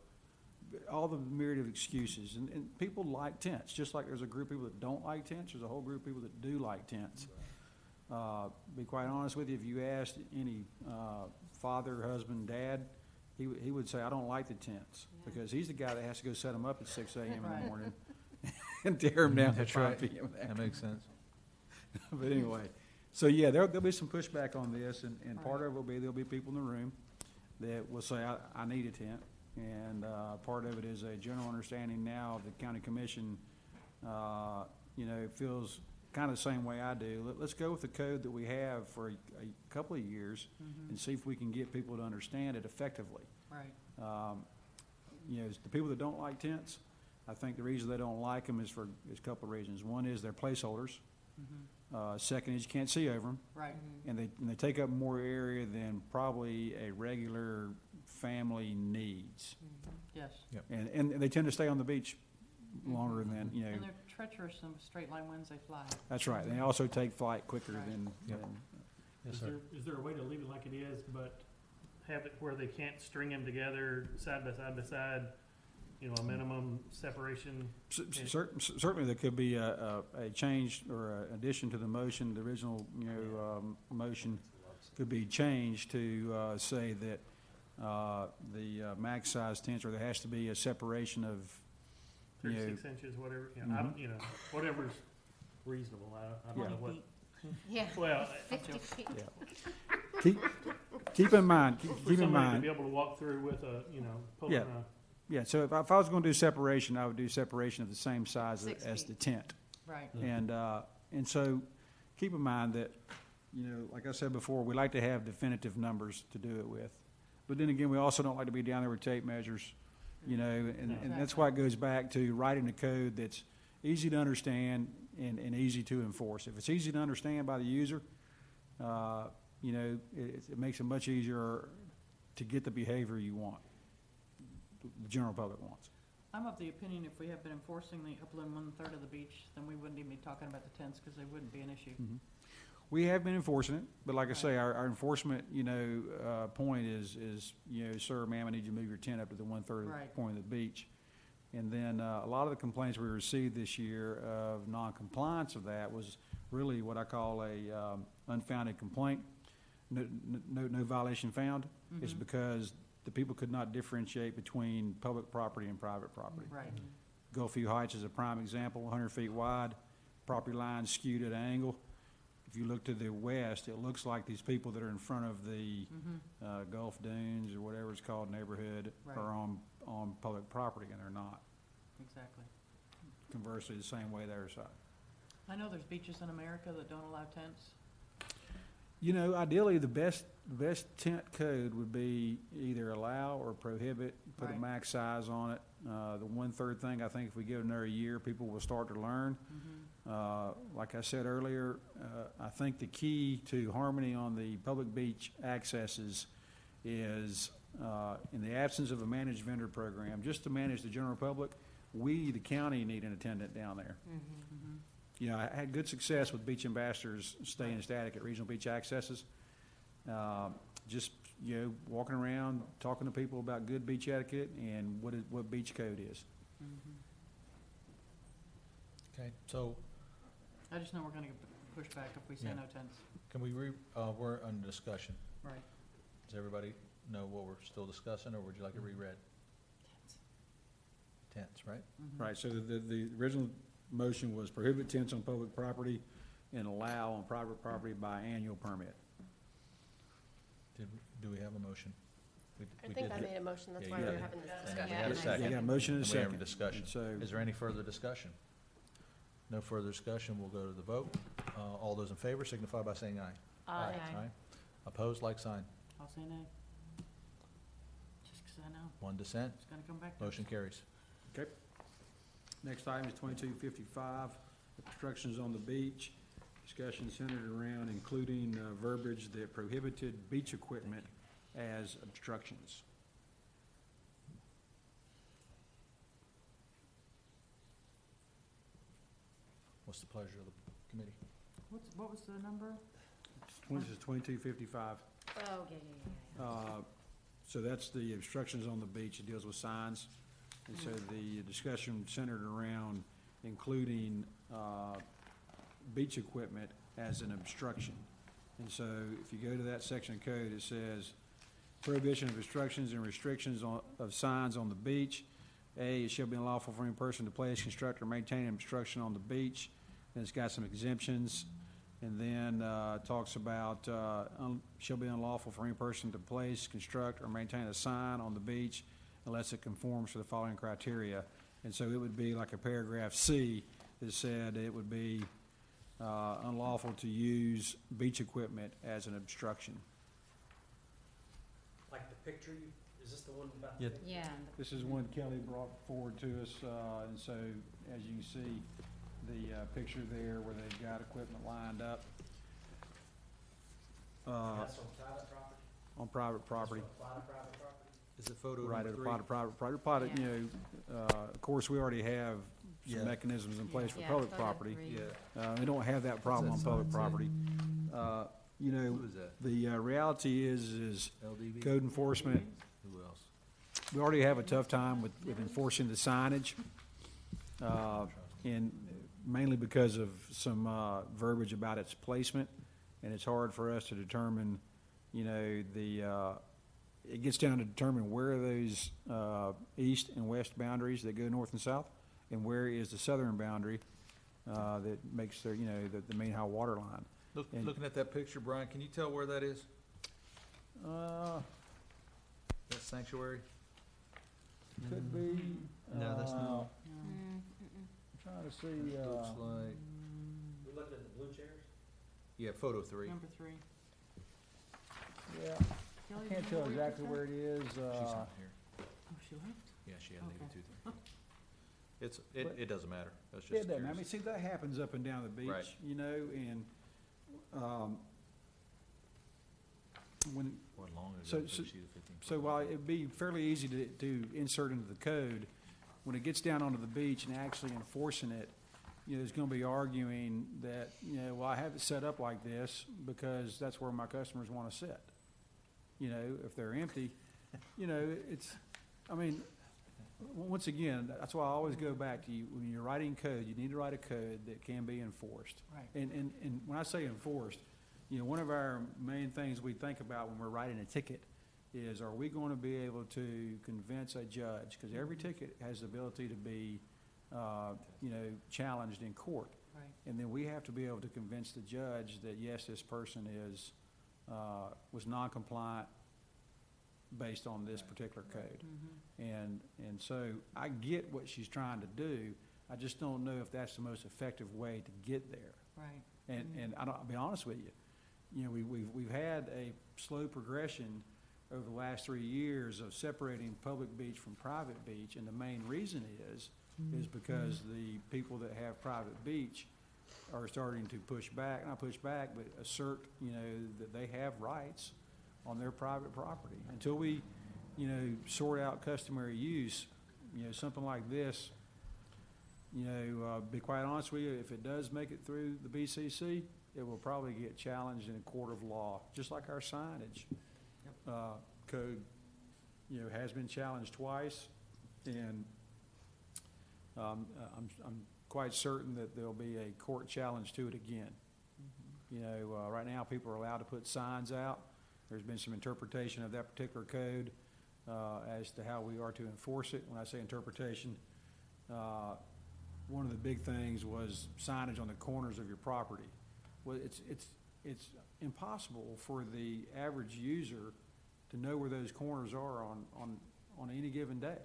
all the myriad of excuses. And people like tents, just like there's a group of people that don't like tents, there's a whole group of people that do like tents. Be quite honest with you, if you asked any father, husband, dad, he would say, I don't like the tents, Yeah. because he's the guy that has to go set them up at 6 a.m. in the Right. morning and tear them down at That's 5 right. p.m. That makes sense. But anyway, so yeah, there'll be some pushback on this, and part Right. of it will be, there'll be people in the room that will say, I need a tent. And part of it is a general understanding now of the county commission, you know, feels kind of the same way I do. Let's go with the code that we have for a couple of years Mhm. and see if we can get people to understand it effectively. Right, You know, the people that don't like tents, I think the reason they don't like them is a couple of reasons. One is they're placeholders. Second is you can't see over them. right, And they take up more area than probably a regular family needs. yes. And they tend to stay on the beach longer than, you know. And they're treacherous on straight line winds, they fly. That's right. They also take flight quicker Right. Yep. than Yes, sir. Is there a way to leave it like it is, but have it where they can't string them together side by side by side? You know, a minimum separation? Certainly, there could be a change or an addition to the motion. The original, you know, motion could be changed to say that the max size tents, or there has to be a separation of, you know, 36 inches, whatever, you know, I don't, you know, whatever's reasonable, I don't know what. Yeah, Well, 50 feet. keep in mind, for keep in somebody to mind. be able to walk through with a, you know, pulling Yeah. Yeah, so if I was going to do separation, I would do separation of the same size 6 as the feet. tent. Right. And so keep in mind that, you know, like I said before, we like to have definitive numbers to do it with. But then again, we also don't like to be down there with tape measures, you know, and that's why it goes back to writing a code that's easy to understand and easy to enforce. If it's easy to understand by the user, you know, it makes it much easier to get the behavior you want, the general public wants. I'm of the opinion if we have been enforcing the upland 1/3 of the beach, then we wouldn't even be talking about the tents because they wouldn't be an issue. We have been enforcing it, but like I say, our enforcement, you know, point is, you know, sir, ma'am, I need you to move your tent up to the 1/3 Right. point of the beach. And then a lot of the complaints we received this year of non-compliance of that was really what I call a unfounded complaint. No violation found. It's because the people could not differentiate between public property and private property. Right. Gulfview Heights is a prime example, 100 feet wide, property line skewed at an angle. If you look to the west, it looks like these people that are in front of the Gulf Dunes or whatever it's called neighborhood Right. are on public property, and they're not. Exactly. Conversely, the same way their side. I know there's beaches in America that don't allow tents. You know, ideally, the best tent code would be either allow or prohibit, put a Right. max size on it. The 1/3 thing, I think if we give it another year, people will start to learn. Like I said earlier, I think the key to harmony on the public beach accesses is, in the absence of a managed vendor program, just to manage the general public, we, the county, need an attendant down there. You know, I had good success with beach ambassadors staying static at regional beach accesses. Just, you know, walking around, talking to people about good beach etiquette and what beach code is. Okay, so I just know we're gonna get pushback if we say Yeah. no tents. can we we're under discussion. Right. Does everybody know what we're still discussing, or would you like it reread? Tents, right? Right, so the original motion was prohibit tents on public property and allow on private property by annual permit. Do we have a motion? I think I made a motion, that's Yeah, why you we're did. having this And discussion. we had a Yeah, second. You got a motion and a And we have a second. discussion. So, Is there any further discussion? No further discussion, we'll go to the vote. All those in favor signify by saying aye. Aye. Opposed, like sign. I'll say nay. Just 'cause I know One dissent, it's gonna come back to us. motion carries. okay. Next item is 2255, obstructions on the beach. Discussion centered around including verbiage that prohibited beach equipment as obstructions. What's the pleasure of the committee? What was the number? This is 2255. Oh, yeah. So that's the obstructions on the beach. It deals with signs. And so the discussion centered around including beach equipment as an obstruction. And so if you go to that section of code, it says prohibition of obstructions and restrictions of signs on the beach. A, it shall be unlawful for any person to place, construct, or maintain an obstruction on the beach. And it's got some exemptions. And then talks about shall be unlawful for any person to place, construct, or maintain a sign on the beach unless it conforms to the following criteria. And so it would be like a paragraph C that said it would be unlawful to use beach equipment as an obstruction. Like the picture, is this the one about? Yeah. Yeah. This is one Kelly brought forward to us, and so as you can see, the picture there where they've got equipment lined up That's on private property? on private property. That's on private property? Is it photo right number at a three? private, you Yeah. know, of course, we already have Yeah. some mechanisms in place for Yeah, public photo property. three. Yeah. We don't have that problem on that public sign say? property. You know, Who is that? the reality is LDV? code enforcement, Who else? we already have a tough time with enforcing the signage. And mainly because of some verbiage about its placement, and it's hard for us to determine, you know, it gets down to determine where are those east and west boundaries that go north and south, and where is the southern boundary that makes their, you know, the main high water line. And- Looking at that picture, Brian, can you tell where that is? That sanctuary? Could be. No, that's not. Trying to see, Looks like, We looking at the blue chairs? yeah, photo 3. Number 3. yeah, Kelly, I do can't you tell know where you exactly put where it is. She's not here. that? Oh, she left? Yeah, she had to leave Okay. at 2:30. It's, But- it doesn't matter. That's just It doesn't, I curious. mean, see, that happens up and down the Right. beach, you know, and, when, What long ago So- did so- we see the 15? so while it'd be fairly easy to insert into the code, when it gets down onto the beach and actually enforcing it, you know, there's gonna be arguing that, you know, well, I have it set up like this because that's where my customers wanna sit. You know, if they're empty, you know, it's, I mean, once again, that's why I always go back to you, when you're writing code, you need to write a code that can be enforced. Right. And when I say enforced, you know, one of our main things we think about when we're writing a ticket is, are we going to be able to convince a judge? Because every ticket has the ability to be, you know, challenged in court. Right. And then we have to be able to convince the judge that, yes, this person is, was non-compliant based on this particular code. And so I get what she's trying to do, I just don't know if that's the most effective way to get there. Right. And I'll be honest with you, you know, we've had a slow progression over the last 3 years of separating public beach from private beach, and the main reason is because the people that have private beach are starting to push back, not push back, but assert, you know, that they have rights on their private property. Until we, you know, sort out customary use, you know, something like this, you know, be quite honest with you, if it does make it through the BCC, it will probably get challenged in a court of law, just like our signage code, you know, has been challenged twice, and I'm quite certain that there'll be a court challenge to it again. You know, right now, people are allowed to put signs out. There's been some interpretation of that particular code as to how we are to enforce it. When I say interpretation, one of the big things was signage on the corners of your property. Well, it's impossible for the average user to know where those corners are on any given day.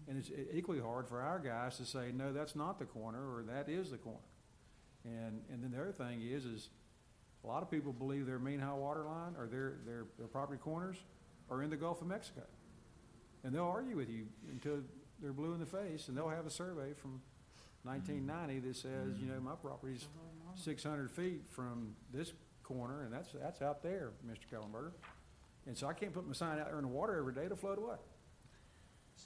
And it's equally hard for our guys to say, no, that's not the corner, or that is the corner. And then the other thing is a lot of people believe their mean high water line or their property corners are in the Gulf of Mexico. And they'll argue with you until they're blue in the face, and they'll have a survey from 1990 that says, you know, my property's 600 feet from this corner, and that's out there, Mr. Kellenberger. And so I can't put my sign out there in the water every day to float away.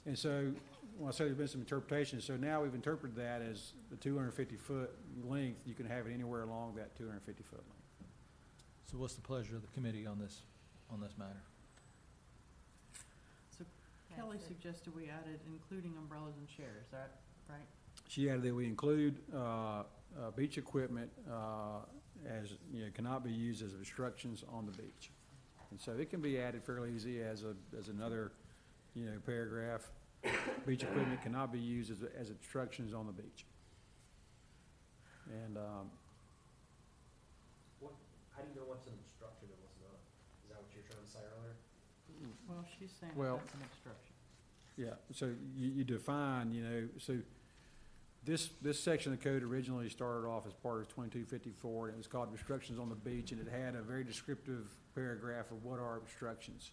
And so, when I say there's been some interpretation, so now we've interpreted that as the 250-foot length, you can have it anywhere along that 250-foot length. So what's the pleasure of the committee on this matter? So Kelly suggested we added including umbrellas and chairs, is that right? She added that we include beach equipment as, you know, cannot be used as obstructions on the beach. And so it can be added fairly easy as another, you know, paragraph. Beach equipment cannot be used as obstructions on the beach. And How do you know what's an obstruction and what's not? Is that what you were trying to say earlier? Well, she's saying Well- that's an obstruction. yeah, so you define, you know, so this section of the code originally started off as part of 2254, and it was called obstructions on the beach, and it had a very descriptive paragraph of what are obstructions,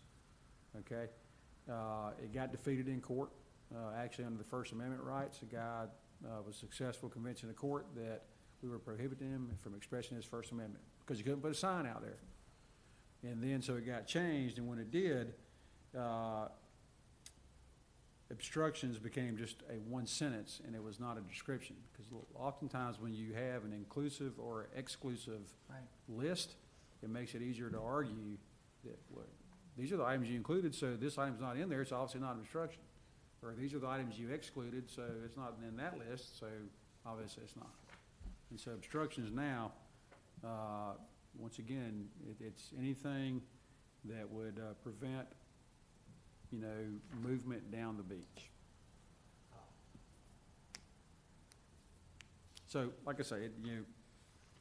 okay? It got defeated in court, actually under the First Amendment rights. The guy was successful convincing the court that we were prohibiting him from expressing his First Amendment, because he couldn't put a sign out there. And then, so it got changed, and when it did, obstructions became just a one sentence and it was not a description. Because oftentimes when you have an inclusive or exclusive Right. list, it makes it easier to argue that, well, these are the items you included, so this item's not in there, it's obviously not an obstruction. Or these are the items you excluded, so it's not in that list, so obviously it's not. And so obstructions now, once again, it's anything that would prevent, movement down the beach. So, like I say,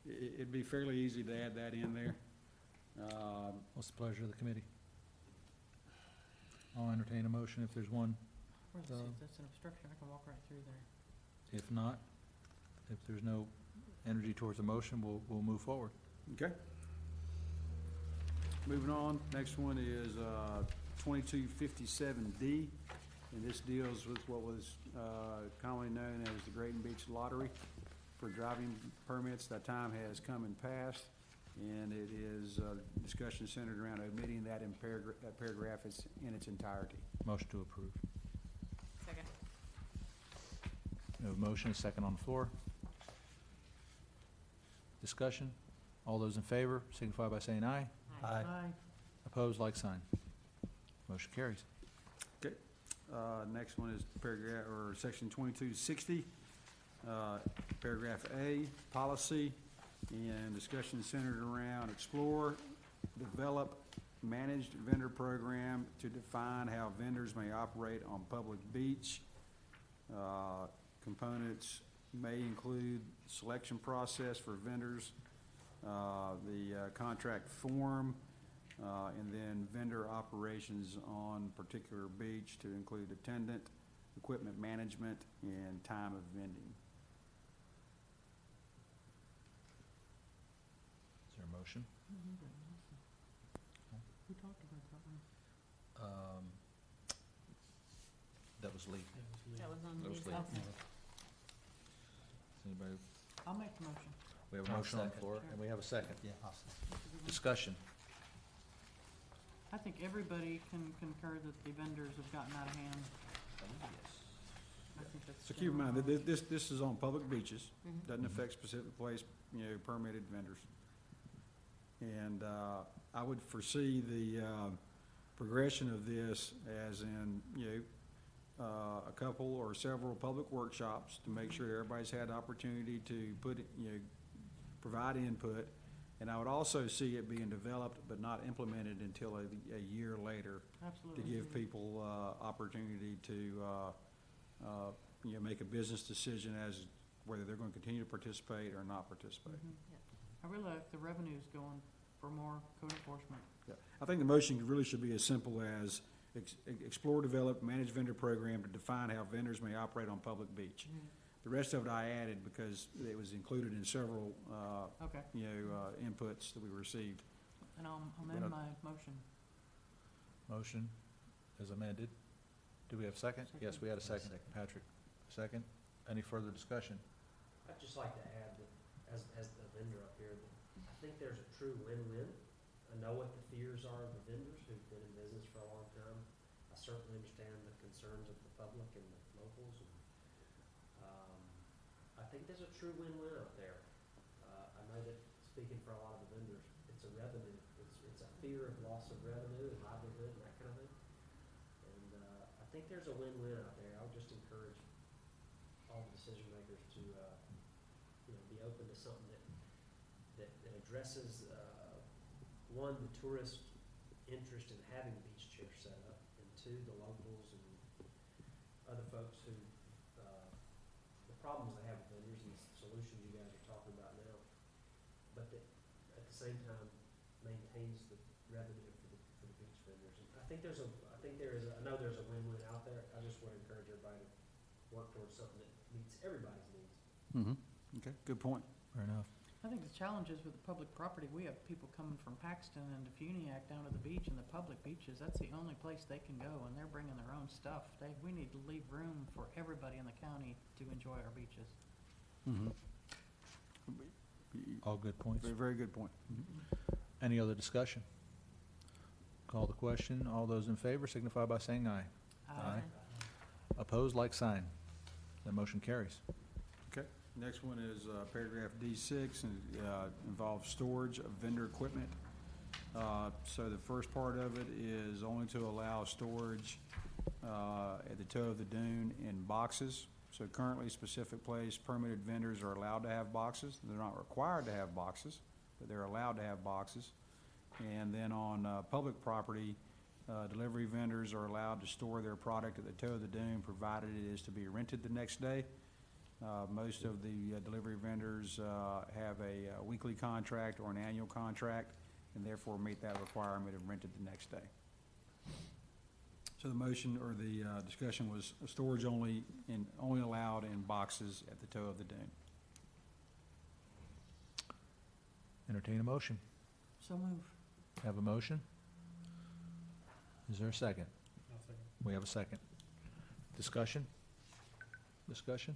it'd be fairly easy to add that in there. What's the pleasure of the committee? I'll entertain a motion if there's one. If that's an obstruction, I can walk right through there. If not, if there's no energy towards the motion, we'll move forward. Okay. Moving on, next one is 2257D, and this deals with what was commonly known as the Great Beach Lottery for driving permits. That time has come and passed, and it is discussion centered around omitting that that paragraph in its entirety. Motion to approve. Second. We have a motion, a second on the floor. Discussion. All those in favor signify by saying aye. Aye. Opposed, like sign. Motion carries. Next one is paragraph, or section 2260, paragraph A, policy, and discussion centered around explore, develop, managed vendor program to define how vendors may operate on public beach. Components may include selection process for vendors, the contract form, and then vendor operations on particular beach to include attendant, equipment management, and time of vending. Is there a motion? Who talked about that one? That was Lee. That was on That was Lee's. Lee. Okay. Does anybody, I'll make the motion. we have a I'll motion on the second. floor, and we have a second. Yeah, Discussion. I think everybody can concur that the vendors have gotten out of hand. I think that's. So keep in mind that general this is on public beaches, Mhm. doesn't affect specific place, permitted vendors. And I would foresee the progression of this as in, a couple or several public workshops to make sure everybody's had opportunity to provide input. And I would also see it being developed but not implemented until a year later Absolutely. to give people opportunity to, make a business decision as whether they're going to continue to participate or not participate. Mhm. I really like the revenues going for more code enforcement. Yeah. I think the motion really should be as simple as explore, develop, manage vendor program to define how vendors may operate on public beach. The rest of it I added because it was included in several, Okay, inputs that we received. and I'll amend my motion. Motion is amended. Do we have a second? Yes, we had a second. Second. Patrick, second. Any further discussion? I'd just like to add that, as the vendor up here, that I think there's a true win-win. I know what the fears are of the vendors who've been in business for a long time. I certainly understand the concerns of the public and the locals, and, I think there's a true win-win out there. I know that, speaking for a lot of the vendors, it's a revenue, it's a fear of loss of revenue and livelihood and that kind of thing. And, I think there's a win-win out there. I would just encourage all the decision makers to, be open to something that addresses, one, the tourist interest in having beach chairs set up, and two, the locals and other folks who, the problems they have with vendors and the solutions you guys are talking about now, but that at the same time maintains the revenue for the beach vendors. And I know there's a win-win out there. I just want to encourage everybody to work towards something that meets everybody's needs. Mm-hmm. Okay, good point. Fair enough. I think the challenge is with the public property, we have people coming from Paxton and Defuniak down to the beach, and the public beaches, that's the only place they can go, and they're bringing their own stuff. We need to leave room for everybody in the county to enjoy our beaches. Mm-hmm. All good points. Very, very good point. Any other discussion? Call the question. All those in favor signify by saying aye. Opposed, like sign. That motion carries. Okay, next one is paragraph D6, and involves storage of vendor equipment. So the first part of it is only to allow storage at the toe of the dune in boxes. So currently, specific place permitted vendors are allowed to have boxes. They're not required to have boxes, but they're allowed to have boxes. And then on public property, delivery vendors are allowed to store their product at the toe of the dune, provided it is to be rented the next day. Most of the delivery vendors have a weekly contract or an annual contract, and therefore meet that requirement of rented the next day. So the motion or the discussion was storage only allowed in boxes at the toe of the dune. Entertain a motion. So move. Have a motion? Is there a second? We have a second. Discussion? Discussion?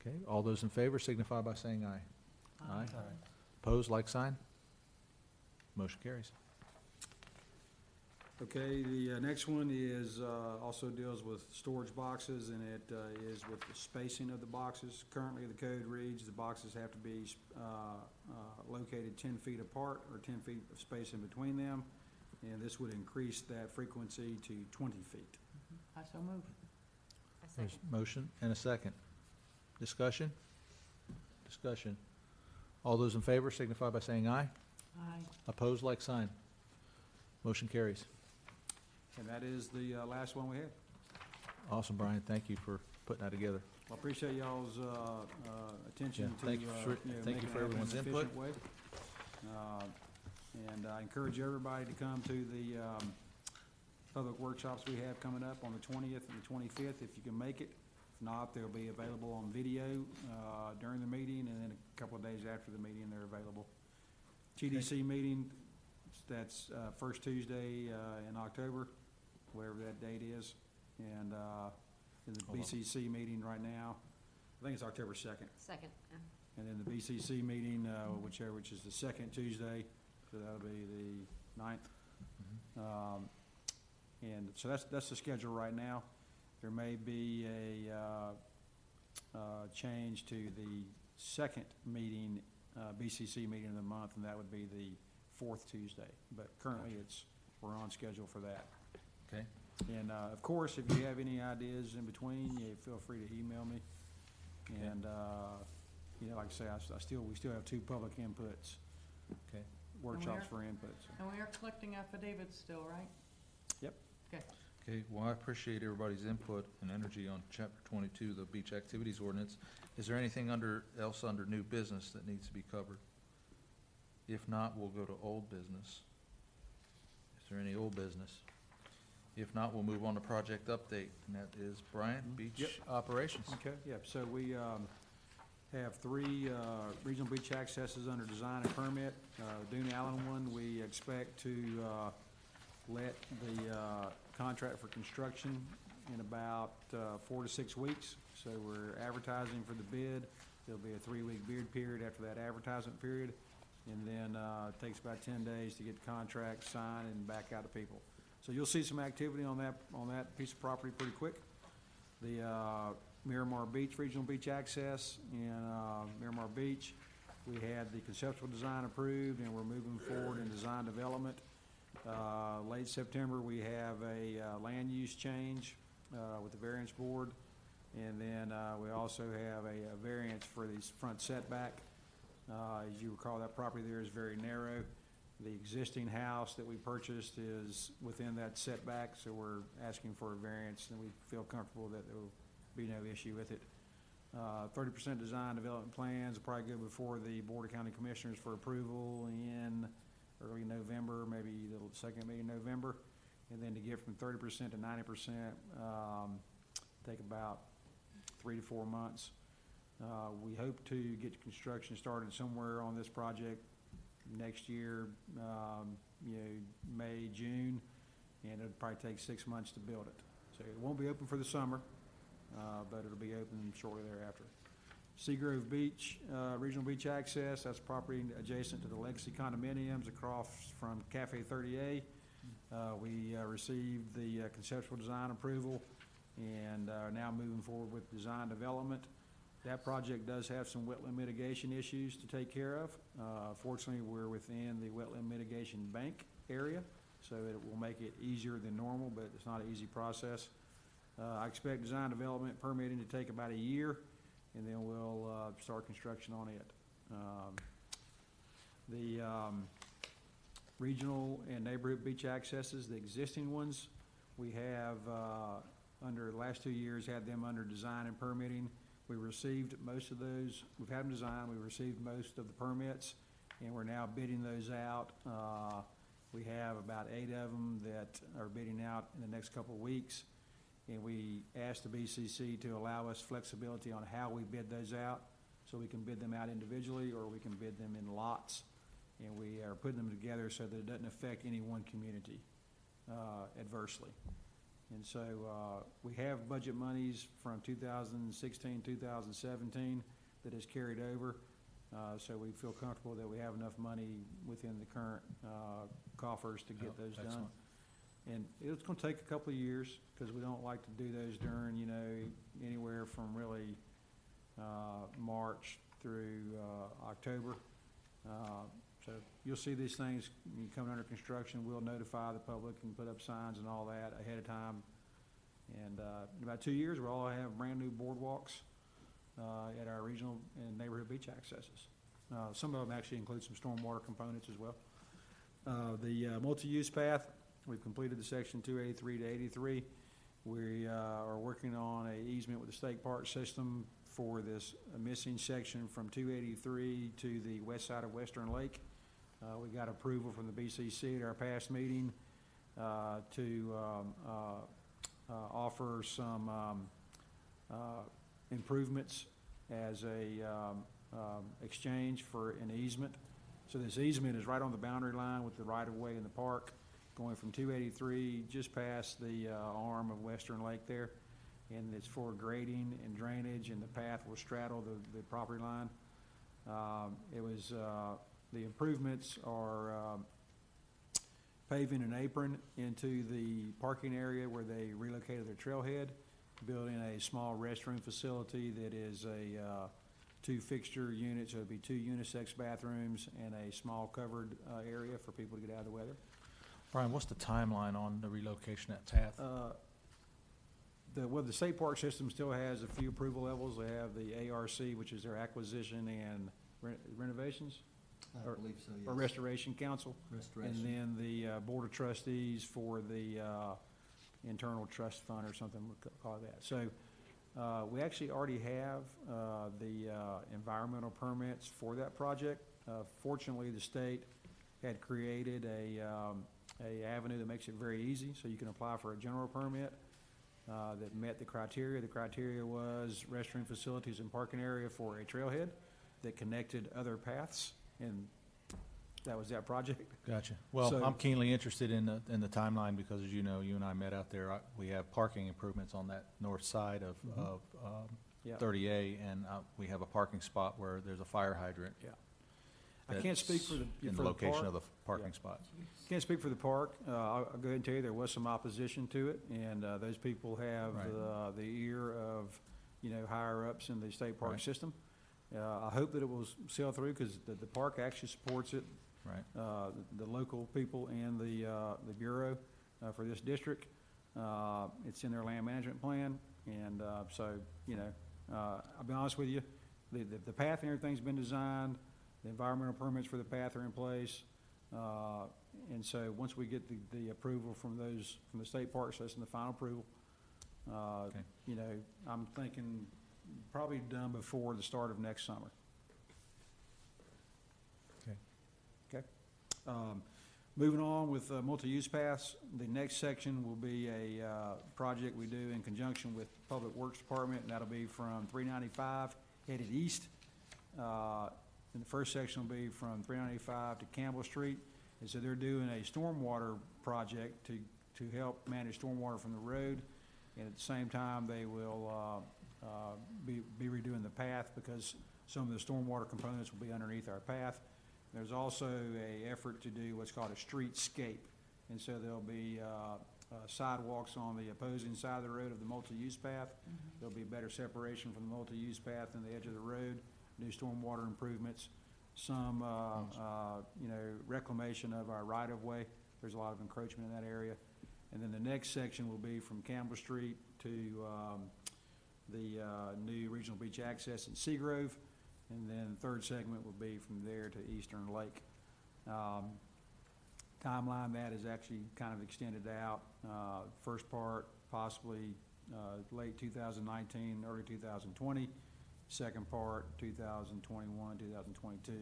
Okay, all those in favor signify by saying aye. Aye. Opposed, like sign? Motion carries. Okay, the next one is, also deals with storage boxes, and it is with the spacing of the boxes. Currently, the code reads the boxes have to be located 10 feet apart or 10 feet of space in between them, and this would increase that frequency to 20 feet. I so move. I There's second. a motion and a second. Discussion? Discussion. All those in favor signify by saying aye. Aye. Opposed, like sign. Motion carries. And that is the last one we have. Awesome, Brian. Thank you for putting that together. Well, I appreciate y'all's attention Yeah, to, thank you for- thank making you it for happen in everyone's an input. efficient way. And I encourage everybody to come to the public workshops we have coming up on the 20th and the 25th, if you can make it. If not, they'll be available on video during the meeting, and then a couple of days after the meeting, they're available. TDC meeting, that's first Tuesday in October, whatever that date is. And then the Hold on. BCC meeting right now, I think it's October 2nd. Second, yeah. And then the BCC meeting, which is the second Tuesday, so that'll be the 9th. And so that's the schedule right now. There may be a change to the second meeting, BCC meeting of the month, and that would be the fourth Tuesday. But currently, we're on schedule for that. Okay. And of course, if you have any ideas in between, you feel free to email me. And like I say, we still have 2 public inputs. Okay. Workshops for inputs. And we are collecting affidavits still, right? Yep. Okay. Okay, well, I appreciate everybody's input and energy on chapter 22, the beach activities ordinance. Is there anything else under new business that needs to be covered? If not, we'll go to old business. Is there any old business? If not, we'll move on to project update, and that is Brian, beach Yep. operations. Okay, yep, so we have 3 regional beach accesses under design and permit. Dune Allen one, we expect to let the contract for construction in about 4 to 6 weeks. So we're advertising for the bid. There'll be a 3-week bid period after that advertisement period. And then it takes about 10 days to get the contract signed and back out to people. So you'll see some activity on that piece of property pretty quick. The Miramar Beach, Regional Beach Access in Miramar Beach, we had the conceptual design approved, and we're moving forward in design development. Late September, we have a land use change with the variance board. And then we also have a variance for the front setback. As you recall, that property there is very narrow. The existing house that we purchased is within that setback, so we're asking for a variance, and we feel comfortable that there will be no issue with it. 30% design development plans will probably go before the Board of County Commissioners for approval in early November, maybe the second meeting in November. And then to get from 30% to 90%, take about 3 to 4 months. We hope to get construction started somewhere on this project next year, May, June, and it'll probably take 6 months to build it. So it won't be open for the summer, but it'll be open shortly thereafter. Seagrove Beach, Regional Beach Access, that's property adjacent to the Legacy condominiums across from Cafe 30A. We received the conceptual design approval and are now moving forward with design development. That project does have some wetland mitigation issues to take care of. Fortunately, we're within the wetland mitigation bank area, so it will make it easier than normal, but it's not an easy process. I expect design development permitting to take about a year, and then we'll start construction on it. The regional and neighborhood beach accesses, the existing ones, we have, under the last 2 years, had them under design and permitting. We received most of those. We've had them designed. We received most of the permits, and we're now bidding those out. We have about 8 of them that are bidding out in the next couple of weeks, and we asked the BCC to allow us flexibility on how we bid those out, so we can bid them out individually or we can bid them in lots, and we are putting them together so that it doesn't affect any one community adversely. And so we have budget monies from 2016, 2017 that is carried over. So we feel comfortable that we have enough money within the current coffers to get those done. Excellent. And it's gonna take a couple of years, because we don't like to do those during, you know, anywhere from really March through October. So you'll see these things coming under construction. We'll notify the public and put up signs and all that ahead of time. And in about 2 years, we'll all have brand-new boardwalks at our regional and neighborhood beach accesses. Some of them actually include some stormwater components as well. The multi-use path, we've completed the section 283 to 83. We are working on a easement with the state park system for this missing section from 283 to the west side of Western Lake. We got approval from the BCC at our past meeting to offer some improvements as a exchange for an easement. So this easement is right on the boundary line with the right-of-way in the park, going from 283 just past the arm of Western Lake there. And it's for grading and drainage, and the path will straddle the property line. The improvements are paving an apron into the parking area where they relocated their trailhead, building a small restroom facility that is a 2 fixture unit, so it'd be 2 unisex bathrooms and a small covered area for people to get out of the weather. Brian, what's the timeline on the relocation of that path? The state park system still has a few approval levels. They have the ARC, which is their acquisition and renovations, I believe so, yes. or restoration council. Restoration. And then the board of trustees for the internal trust fund or something, we'll call it that. So we actually already have the environmental permits for that project. Fortunately, the state had created a avenue that makes it very easy, so you can apply for a general permit that met the criteria. The criteria was restroom facilities and parking area for a trailhead that connected other paths, and that was that project. Gotcha. Well, So- I'm keenly interested in the timeline because, as you know, you and I met out there. We have parking improvements on that north side of Yeah. 30A, and we have a parking spot where there's a fire hydrant. Yeah. I can't speak for the in for the location park. of the parking Yeah. spot. Can't speak for the park. I'll go ahead and tell you, there was some opposition to it, and those people have Right. the ear of, you know, higher-ups in the state park Right. system. I hope that it will sail through, because the park actually supports it, Right. the local people and the bureau for this district. It's in their land management plan, and so, you know, I'll be honest with you, the path and everything's been designed, the environmental permits for the path are in place, and so once we get the approval from the state park system, the final approval, Okay. you know, I'm thinking probably done before the start of next summer. Okay. Okay. Moving on with multi-use paths, the next section will be a project we do in conjunction with Public Works Department, and that'll be from 395 headed east. And the first section will be from 395 to Campbell Street. And so they're doing a stormwater project to help manage stormwater from the road. And at the same time, they will be redoing the path, because some of the stormwater components will be underneath our path. There's also a effort to do what's called a streetscape. And so there'll be sidewalks on the opposing side of the road of the multi-use path. There'll be better separation from the multi-use path and the edge of the road, new stormwater improvements, some, reclamation of our right-of-way. There's a lot of encroachment in that area. And then the next section will be from Campbell Street to the new Regional Beach Access in Seagrove. And then the third segment will be from there to Eastern Lake. Timeline, that is actually kind of extended out. First part, possibly late 2019, early 2020. Second part, 2021, 2022.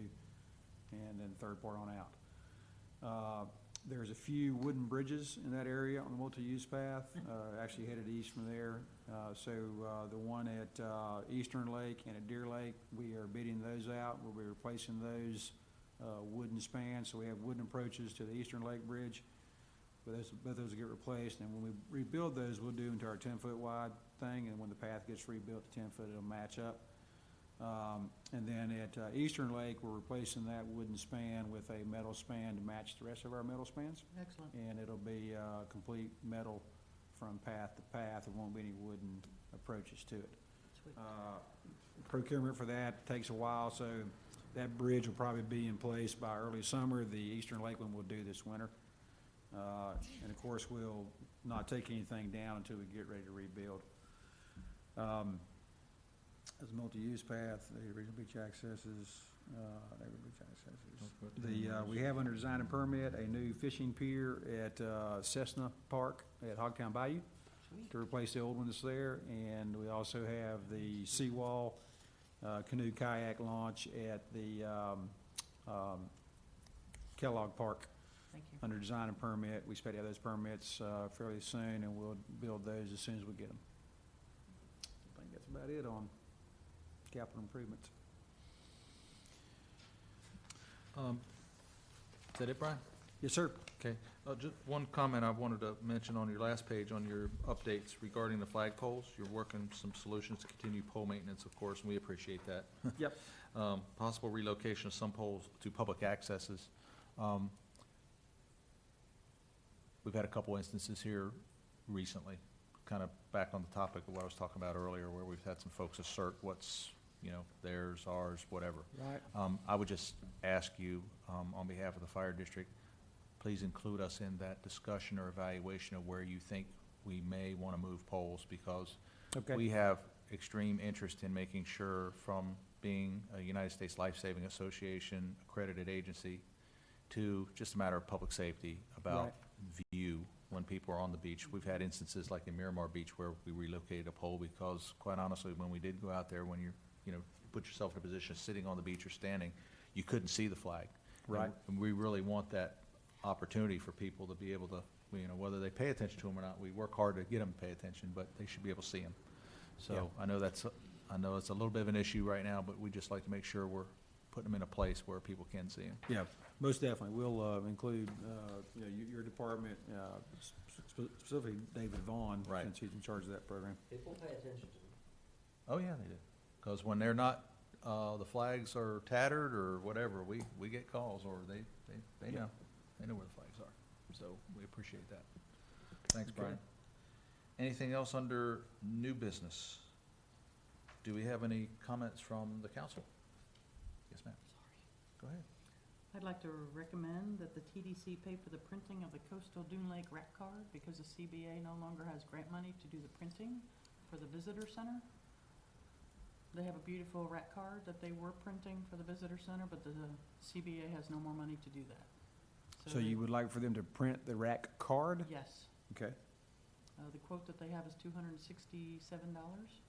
And then third part on out. There's a few wooden bridges in that area on the multi-use path, actually headed east from there. So the one at Eastern Lake and at Deer Lake, we are bidding those out. We'll be replacing those wooden spans. So we have wooden approaches to the Eastern Lake Bridge. But both those will get replaced. And when we rebuild those, we'll do into our 10-foot wide thing. And when the path gets rebuilt to 10 foot, it'll match up. And then at Eastern Lake, we're replacing that wooden span with a metal span to match the rest of our metal spans. Excellent. And it'll be complete metal from path to path. There won't be any wooden approaches to it. Sweet. Procurement for that takes a while, so that bridge will probably be in place by early summer. The Eastern Lake one we'll do this winter. And of course, we'll not take anything down until we get ready to rebuild. As a multi-use path, the Regional Beach Accesses, we have under design and permit a new fishing pier at Cessna Park at Hogtown Bayou to replace the old one that's there. And we also have the seawall canoe kayak launch at the Kellogg Park Thank you. under design and permit. We expect to have those permits fairly soon, and we'll build those as soon as we get them. I think that's about it on capital improvements. Is that it, Brian? Yes, sir. Okay. Just one comment I wanted to mention on your last page on your updates regarding the flagpoles. You're working some solutions to continue pole maintenance, of course, and we appreciate that. Yep. Possible relocation of some poles to public accesses. We've had a couple instances here recently, kind of back on the topic of what I was talking about earlier, where we've had some folks assert what's, theirs, ours, whatever. Right. I would just ask you, on behalf of the fire district, please include us in that discussion or evaluation of where you think we may want to move poles, because Okay. we have extreme interest in making sure, from being a United States Life Saving Association accredited agency to just a matter of public safety about Right. view when people are on the beach. We've had instances like in Miramar Beach where we relocated a pole because, quite honestly, when we did go out there, when you put yourself in a position of sitting on the beach or standing, you couldn't see the flag. Right. And we really want that opportunity for people to be able to, whether they pay attention to them or not, we work hard to get them to pay attention, but they should be able to see them. So Yeah. I know it's a little bit of an issue right now, but we just like to make sure we're putting them in a place where people can see them. Yeah, most definitely. We'll include, your department, specifically David Vaughn, Right. since he's in charge of that program. People pay attention to them. Oh, yeah, they do. Because when they're not, the flags are tattered or whatever, we get calls, or they Yeah. know. They know where the flags are. So we appreciate that. Thanks, Okay. Brian. Anything else under new business? Do we have any comments from the council? Yes, ma'am. Go ahead. I'd like to recommend that the TDC pay for the printing of the Coastal Dune Lake Rack Card because the CBA no longer has grant money to do the printing for the visitor center. They have a beautiful rack card that they were printing for the visitor center, but the CBA has no more money to do that. So you would like for them to print the rack card? Yes. Okay. The quote that they have is $267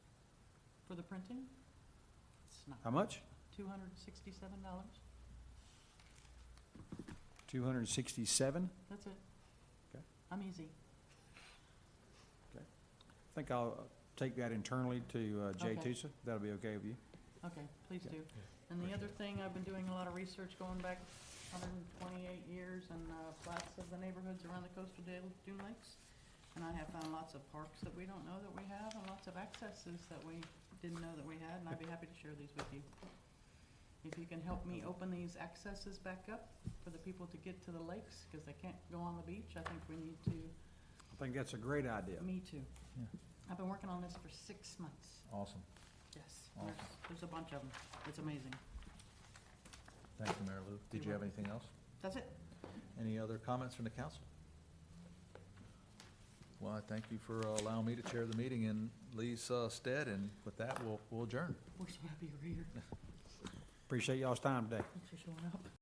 for the printing. It's not. How much? $267. 267? That's it. Okay. I'm easy. I think I'll take that internally to Jay Okay. Tusa. That'll be okay with you? Okay, please Yeah. do. And the other thing, I've been doing a lot of research going back 128 years and plats of the neighborhoods around the coastal dune lakes. And I have found lots of parks that we don't know that we have and lots of accesses that we didn't know that we had, and I'd be happy to share these with you. If you can help me open these accesses back up for the people to get to the lakes, because they can't go on the beach, I think we need to I think that's a great idea. Me too. Yeah. I've been working on this for 6 months. Awesome. Yes. Awesome. There's a bunch of them. It's amazing. Thank you, Mary Lou. Did you have anything else? That's it. Any other comments from the council? Well, I thank you for allowing me to chair the meeting in Lee's stead, and with that, we'll adjourn. We're so happy you're here. Appreciate y'all's time today. Thanks for showing up.